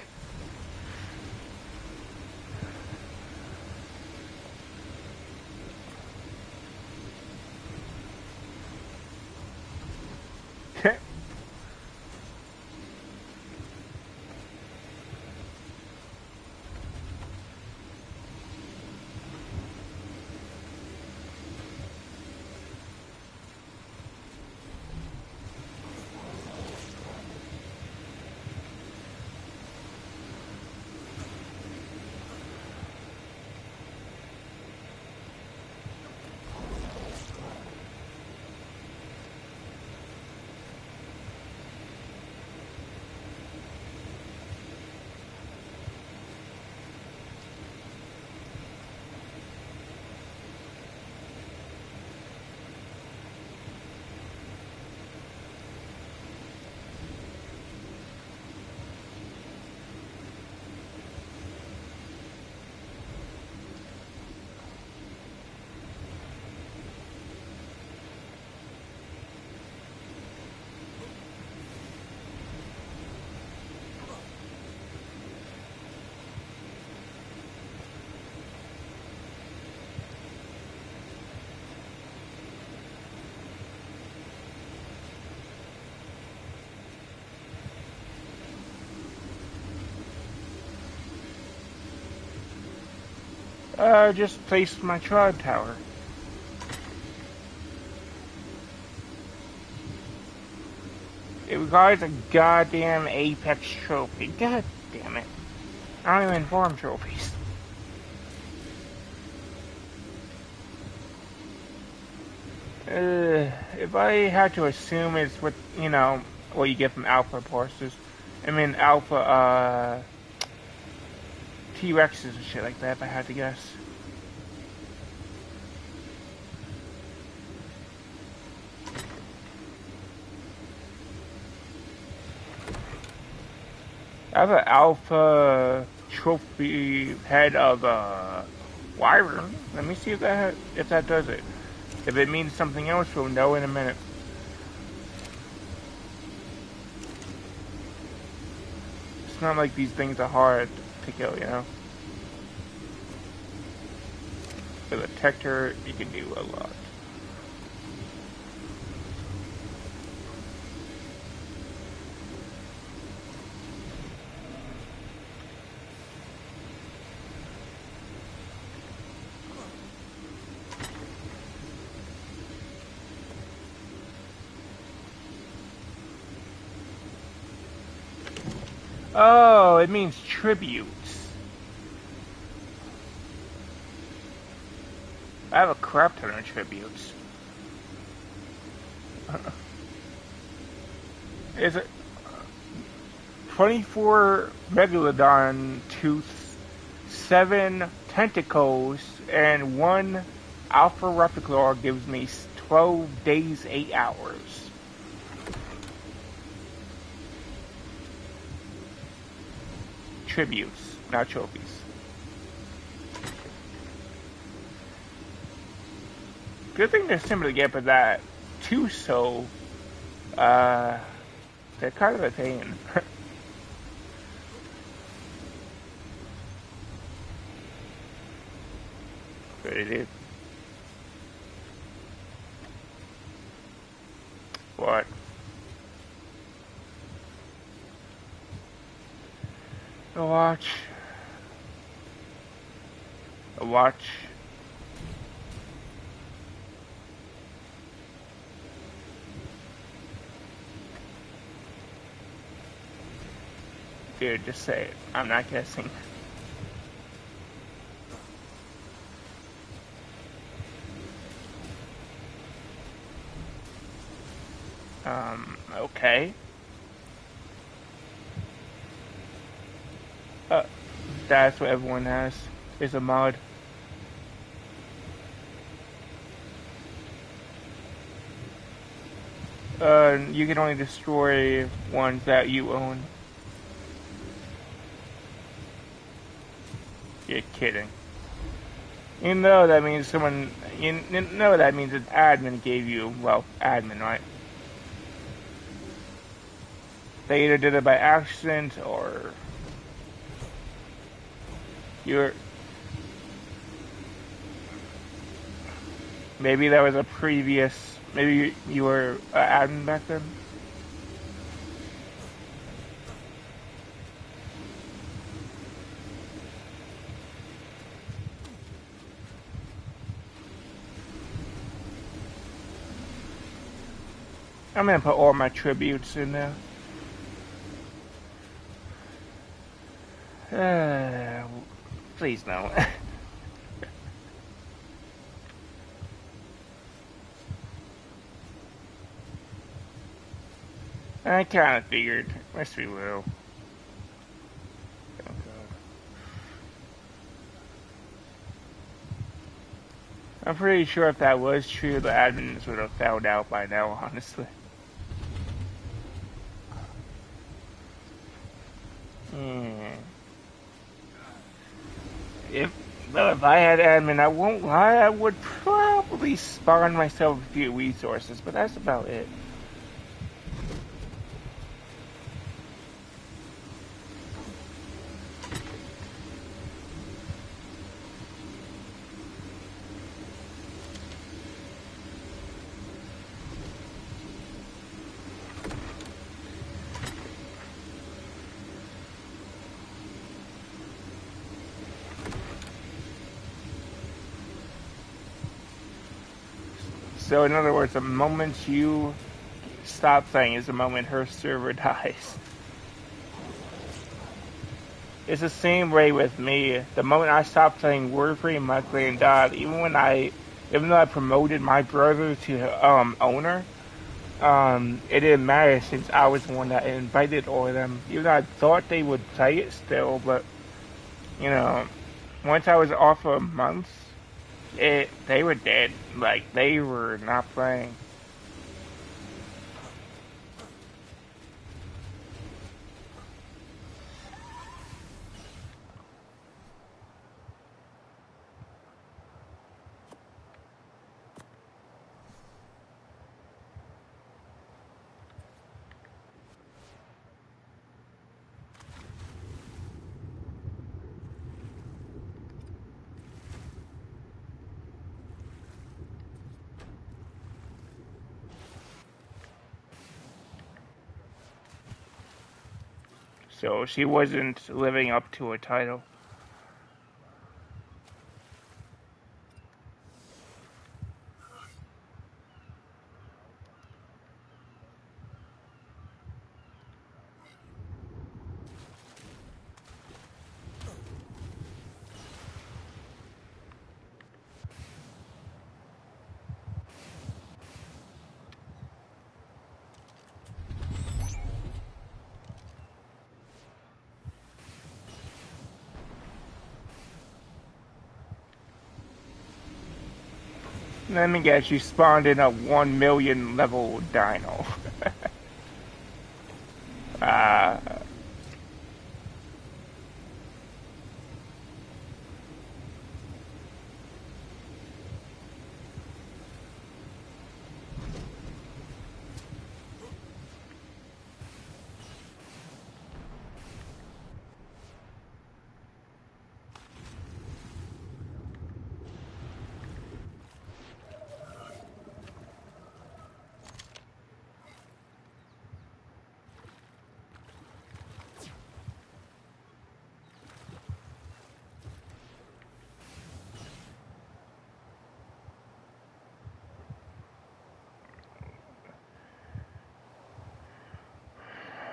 Speaker 1: Just placed my tribe tower. It requires a goddamn Apex trophy. God damn it. I don't even farm trophies. If I had to assume it's what, what you get from alpha horses. I mean, alpha, T-Rexes and shit like that, if I had to guess. I have an alpha trophy head of Wyvern. Let me see if that does it. If it means something else, we'll know in a minute. It's not like these things are hard to kill, you know? With a Tector, you can do a lot. Oh, it means tributes. I have a crap ton of tributes. Is it 24 Megalodon tooths, 7 tentacles, and 1 Alpha Replicor gives me 12 days, 8 hours. Tributes, not trophies. Good thing they're simple to get, but that too so, they're kind of a pain. But it is. What? A watch. A watch. Dude, just say it. I'm not guessing. Okay. Uh, that's what everyone has. Is a mod. You can only destroy ones that you own. You're kidding. You know that means someone. You know that means an admin gave you. Well, admin, right? They either did it by accident or you're. Maybe that was a previous. Maybe you were an admin back then. I'm gonna put all my tributes in there. Please no. I kind of figured. Yes, we will. Oh, God. I'm pretty sure if that was true, the admins would have found out by now, honestly. Hmm. If Well, if I had admin, I won't lie, I would probably spawn myself a few resources, but that's about it. So, in other words, the moment you stop playing is the moment her server dies. It's the same way with me. The moment I stopped playing Warframe monthly and died, even though I promoted my brother to owner, it didn't matter since I was the one that invited all of them. Even though I thought they would play it still, but you know, once I was off for a month, they were dead. Like they were not playing. So she wasn't living up to her title. Let me guess, you spawned in a 1 million level dino. uh,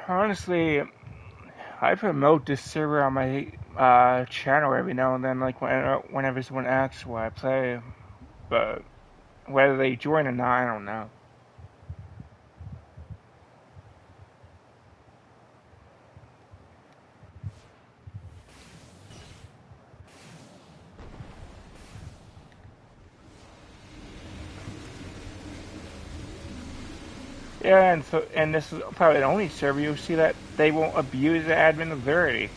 Speaker 1: honestly, I promote this server on my channel every now and then, like whenever someone asks why I play. But whether they join or not, I don't know. Yeah, and this is probably the only server you'll see that they won't abuse the admin authority.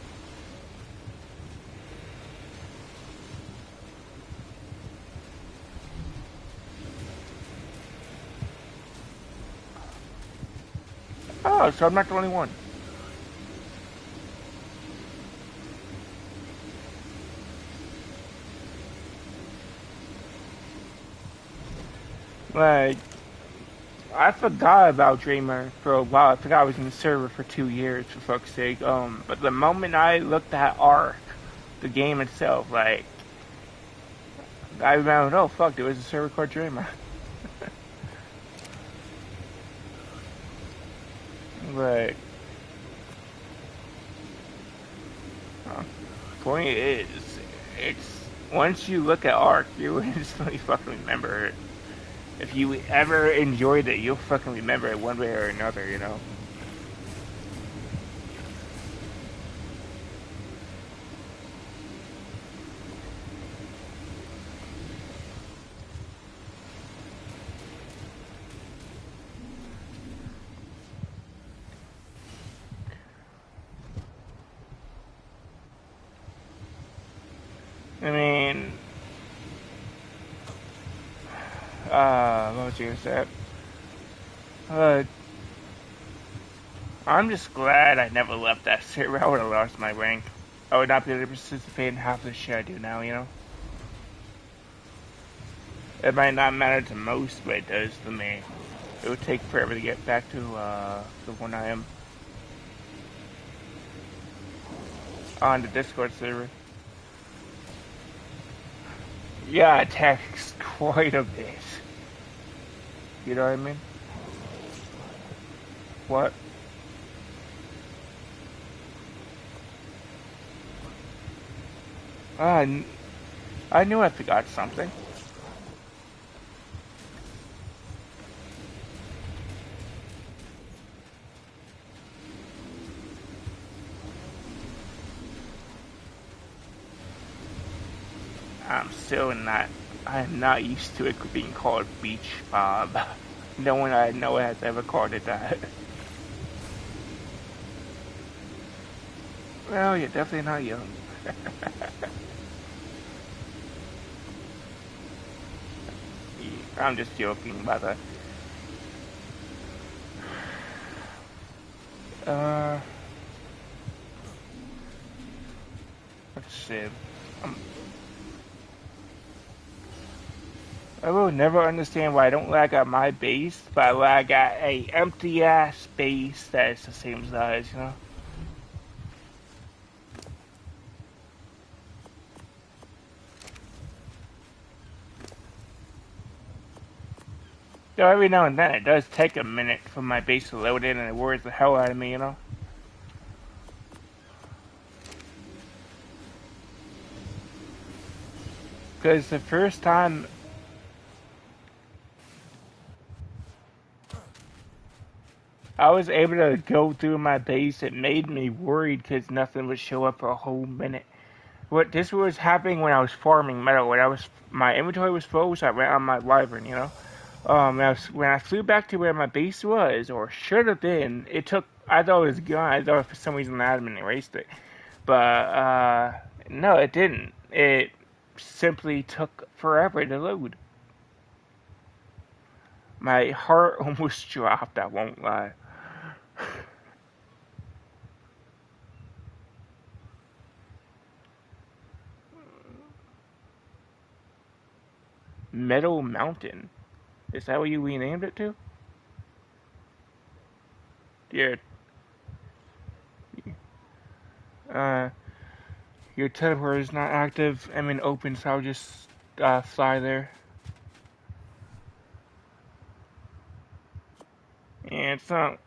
Speaker 1: Oh, so I'm not the only one. Like, I forgot about Dreamer for a while. I forgot I was in the server for 2 years, for fuck's sake. But the moment I looked at Ark, the game itself, like, I remembered, oh fuck, there was a server called Dreamer. But, point is, it's, once you look at Ark, you instantly fucking remember it. If you ever enjoyed it, you'll fucking remember it one way or another, you know? I mean, what was you gonna say? Uh, I'm just glad I never left that server. I would have lost my rank. I would not be able to participate in half the shit I do now, you know? It might not matter to most, but it does to me. It would take forever to get back to, the one I am on the Discord server. Yeah, it takes quite a bit. You know what I mean? What? Uh, I knew I forgot something. I'm still not. I'm not used to it being called Beach Bob. No one I know has ever called it that. Well, you're definitely not young. I'm just joking about that. Uh, let's see. Um, I will never understand why I don't lag at my base, but I lag at a empty ass base that's the same size, you know? So every now and then it does take a minute for my base to load in and it worries the hell out of me, you know? Because the first time I was able to go through my base, it made me worried because nothing would show up for a whole minute. What this was happening when I was farming metal. When my inventory was full, so I went on my wyvern. You know, when I flew back to where my base was, or should have been, it took. I thought it was gone. I thought for some reason the admin erased it, but no, it didn't. It simply took forever to load. My heart almost dropped. I won't lie. Metal Mountain. Is that what you renamed it to? Your uh, your teleport is not active. I'm in open, so I'll just fly there. And it's not.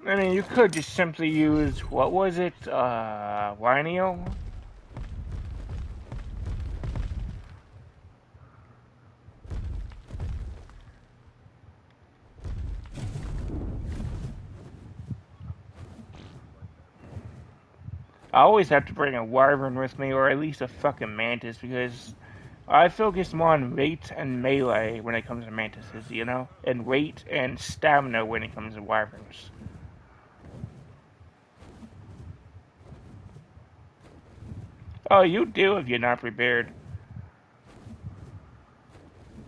Speaker 1: I mean, you could just simply use what was it? Rhino. I always have to bring a wyvern with me, or at least a fucking mantis, because I focus more on rate and melee when it comes to mantises, you know? And rate and stamina when it comes to wyverns. Oh, you do if you're not prepared.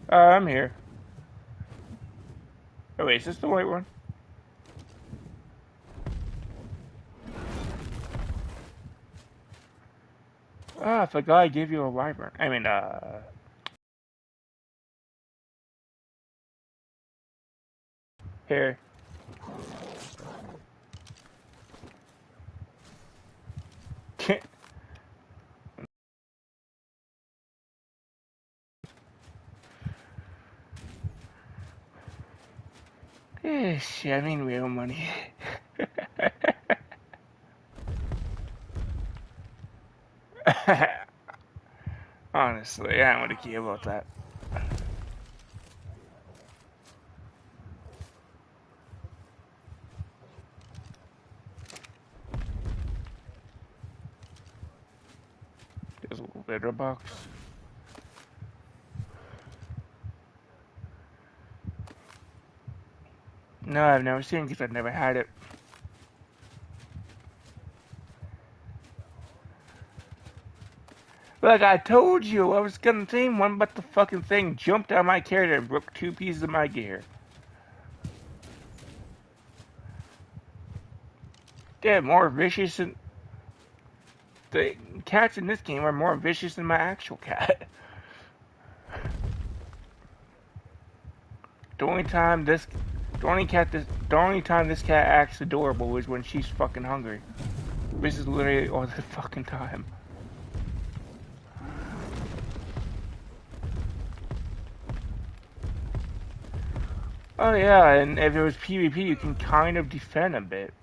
Speaker 1: I'm here. Oh wait, is this the right one? Ah, I forgot I gave you a wyvern. I mean, here. Shit, I mean real money. Honestly, I don't want to care about that. There's a little litter box. No, I've never seen it because I've never had it. Like I told you, I was gonna team one, but the fucking thing jumped out of my character and broke 2 pieces of my gear. They're more vicious than the cats in this game are more vicious than my actual cat. The only time this, the only time this cat acts adorable is when she's fucking hungry. This is literally all the fucking time. Oh yeah, and if it was PvP, you can kind of defend a bit.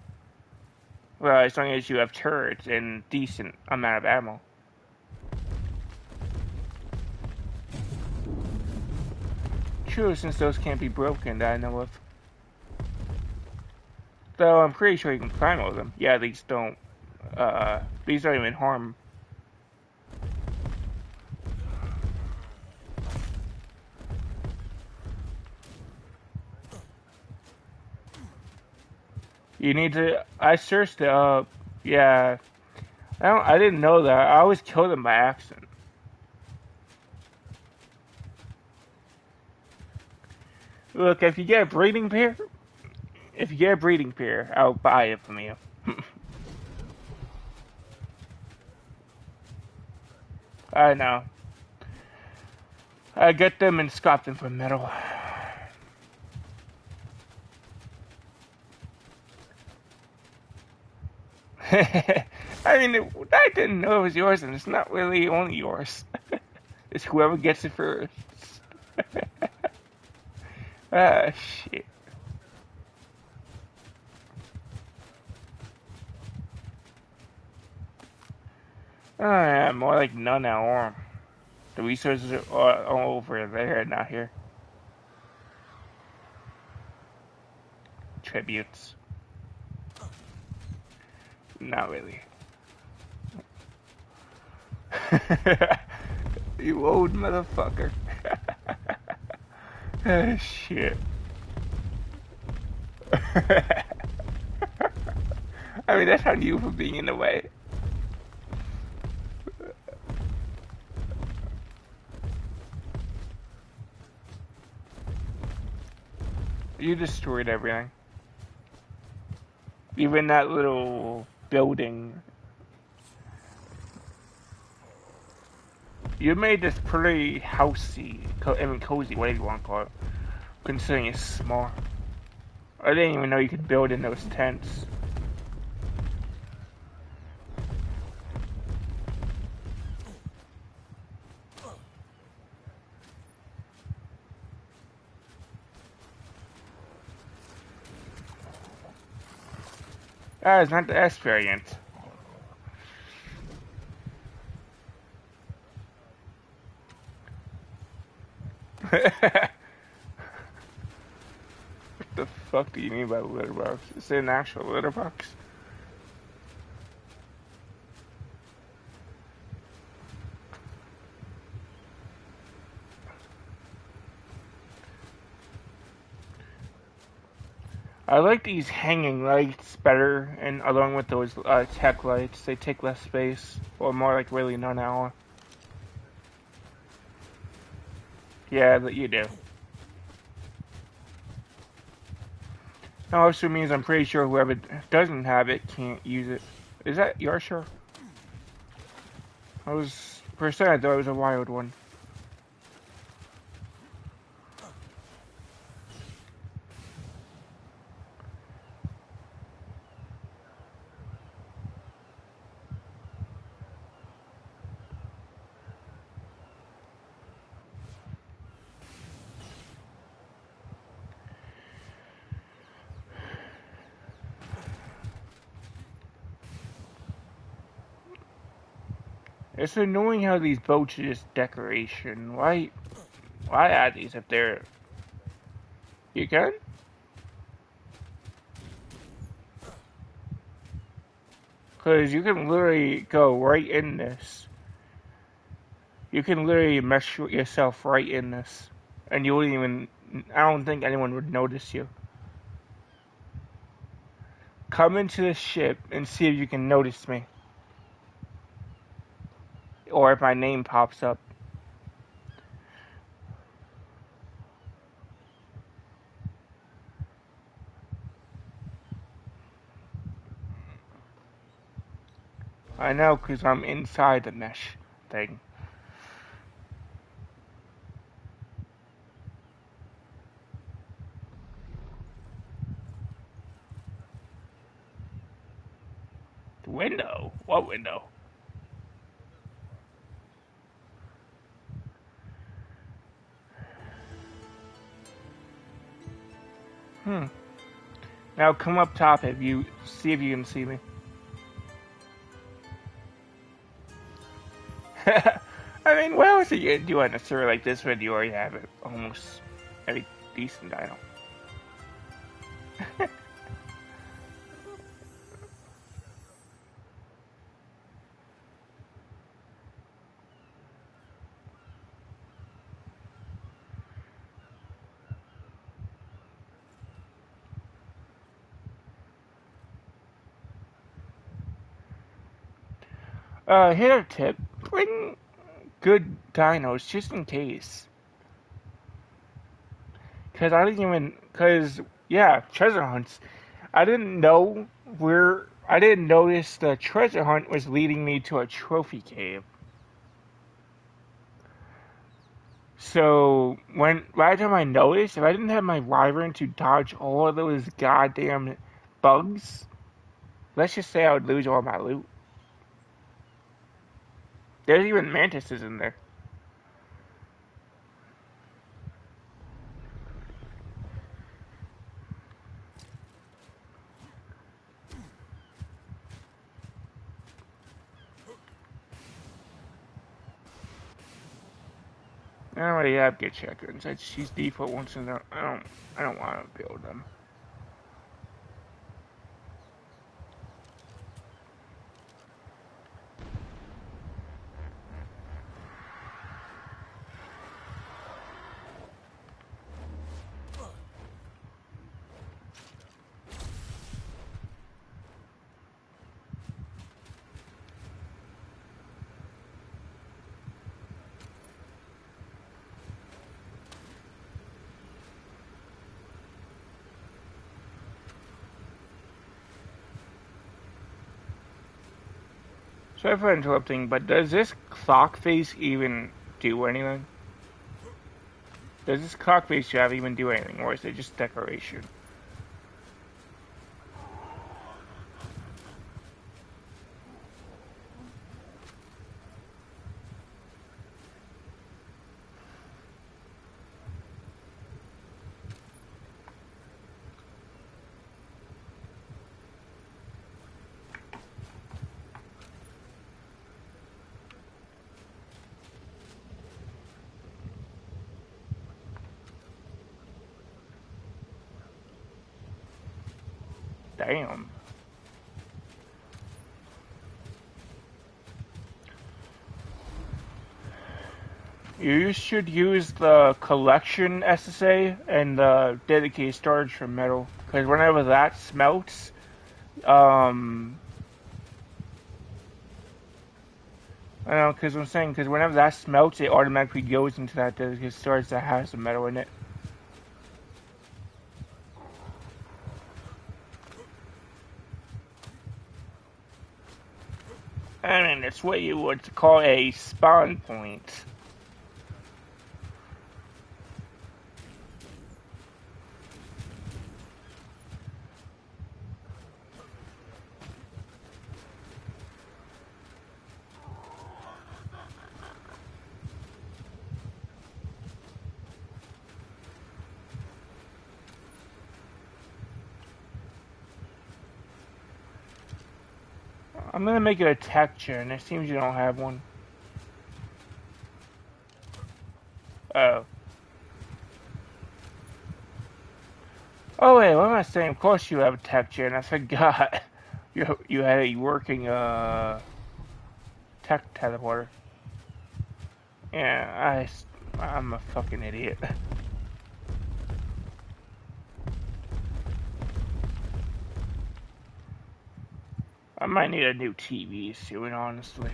Speaker 1: Well, as long as you have turrets and decent amount of ammo. True, since those can't be broken that I know of. Though I'm pretty sure you can climb over them. Yeah, these don't even harm. You need to. I searched it up. Yeah, I didn't know that. I always kill them by accident. Look, if you get a breeding pair, I'll buy it from you. I know. I get them and scrap them for metal. I mean, I didn't know it was yours, and it's not really only yours. It's whoever gets it first. Ah, shit. Oh, yeah, more like none now. The resources are all over there, not here. Tributes. Not really. You old motherfucker. Oh, shit. I mean, that's on you for being in the way. You destroyed everything. Even that little building. You made this pretty housey, I mean cozy, whatever you want to call it, considering it's small. I didn't even know you could build in those tents. That is not the S variant. What the fuck do you mean by litter box? Is it an actual litter box? I like these hanging lights better, and along with those tech lights, they take less space, or more like really none hour. Yeah, that you do. That also means I'm pretty sure whoever doesn't have it can't use it. Is that your sure? I was, for a second I thought it was a wild one. It's annoying how these boats are just decoration. Why add these if they're... You can? Because you can literally go right in this. You can literally mesh yourself right in this. And you wouldn't even... I don't think anyone would notice you. Come into the ship and see if you can notice me. Or if my name pops up. I know, because I'm inside the mesh thing. The window? What window? Now come up top if you see if you can see me. I mean, what else are you gonna do on a server like this when you already have it almost every decent item? Here a tip. Bring good dinos just in case. Yeah, treasure hunts. I didn't notice the treasure hunt was leading me to a trophy cave. So, by the time I noticed, if I didn't have my wyvern to dodge all of those goddamn bugs, let's just say I would lose all my loot. There's even mantises in there. I already have good checkers. She's default ones, and I don't want to build them. Sorry for interrupting, but does this clock face even do anything? Does this clock face have even do anything, or is it just decoration? Damn. You should use the collection SSA and the dedicated storage for metal, because whenever that smelts, I don't know, because I'm saying, because whenever that smelts, it automatically goes into that dedicated storage that has the metal in it. I mean, it's what you would call a spawn point. I'm gonna make it a texture, and it seems you don't have one. Oh. Oh wait, what am I saying? Of course you have a texture, and I forgot you had a working tech teleporter. Yeah, I'm a fucking idiot. I might need a new TV soon, honestly.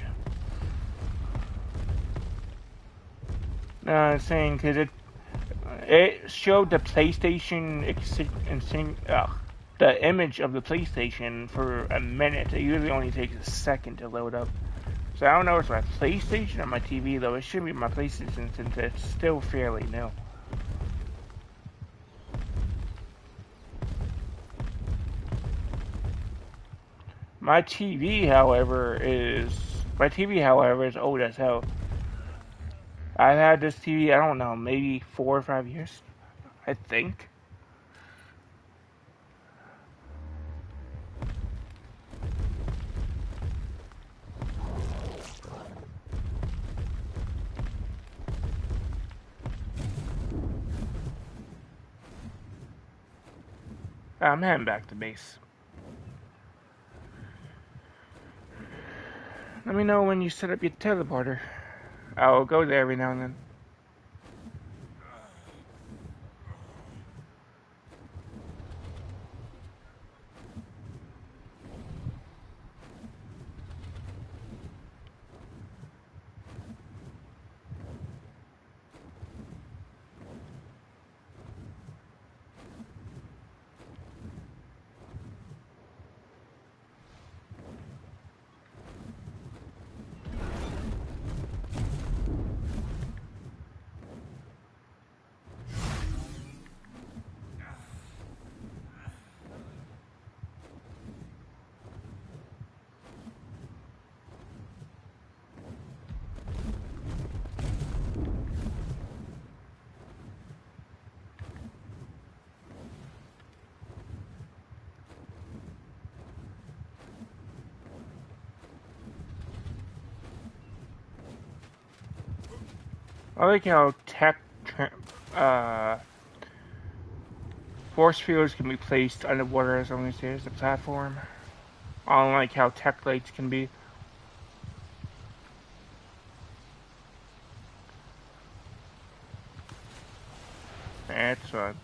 Speaker 1: No, I'm saying because it showed the PlayStation the image of the PlayStation for a minute. It usually only takes a second to load up. So I don't know if it's my PlayStation or my TV though. It should be my PlayStation since it's still fairly new. My TV, however, is old as hell. I've had this TV, I don't know, maybe 4 or 5 years, I think. I'm heading back to base. Let me know when you set up your teleporter. I'll go there every now and then. I like how force fields can be placed underwater as long as there's a platform. I don't like how tech lights can be. That's fun.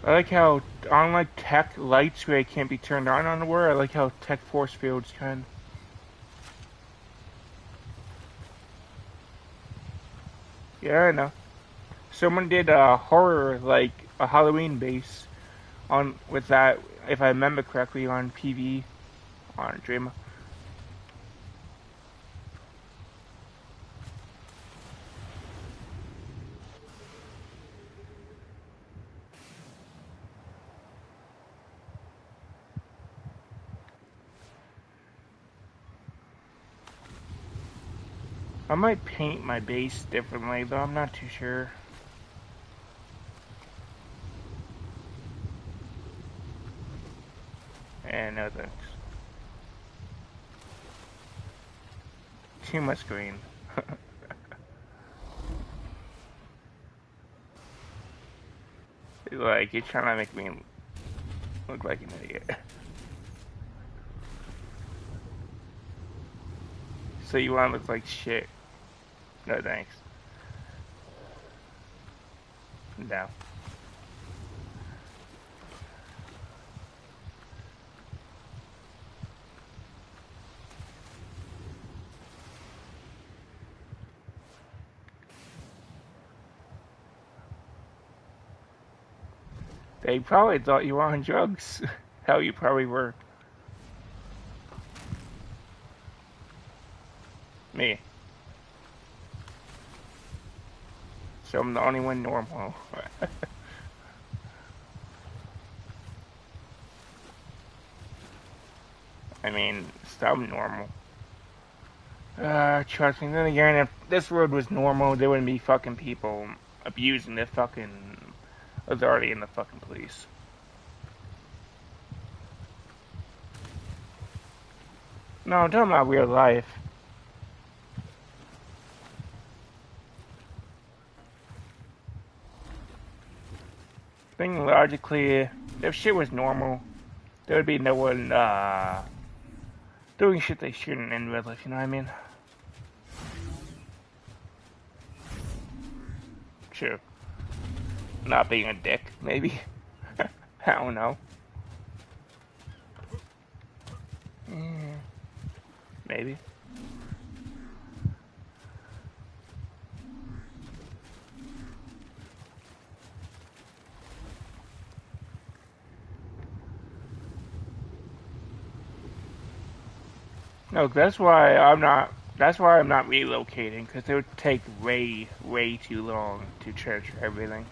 Speaker 1: I like how, unlike tech lights where it can't be turned on underwater, I like how tech force fields can. Yeah, I know. Someone did a horror, like a Halloween base on with that, if I remember correctly, on PV on Dream. I might paint my base differently, though I'm not too sure. And no thanks. Too much green. Like, you're trying to make me look like an idiot. So you want to look like shit. No thanks. No. They probably thought you were on drugs. Hell, you probably were. Me. So I'm the only one normal. I mean, some normal. Trust me. Then again, if this road was normal, there wouldn't be fucking people abusing the fucking authority and the fucking police. No, I'm talking about real life. Thinking logically, if shit was normal, there would be no one, doing shit they shouldn't in real life, you know what I mean? True. Not being a dick, maybe. I don't know. Mm, maybe. No, that's why I'm not. That's why I'm not relocating, because it would take way, way too long to transfer everything.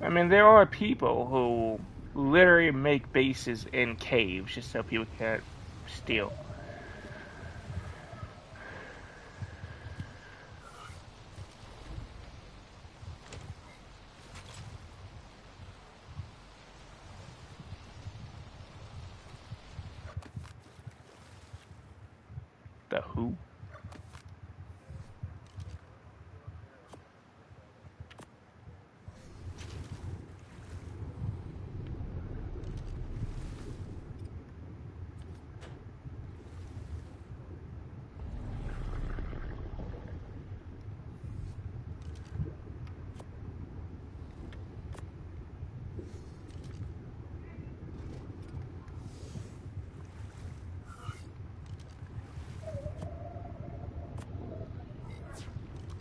Speaker 1: I mean, there are people who literally make bases in caves just so people can't steal. The who?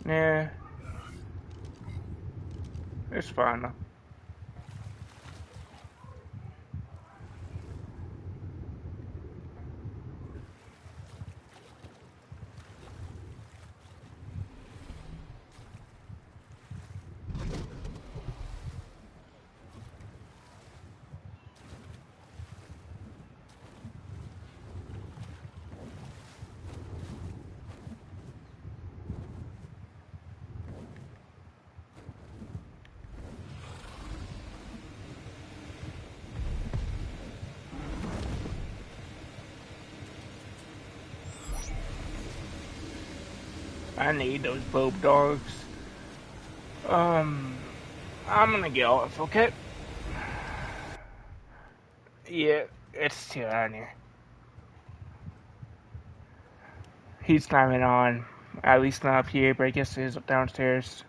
Speaker 1: Yeah, it's fine though. I need those bob dogs. Um, I'm gonna get off, okay? Yeah, it's too hot in here. He's not even on. At least not up here, but I guess he's downstairs.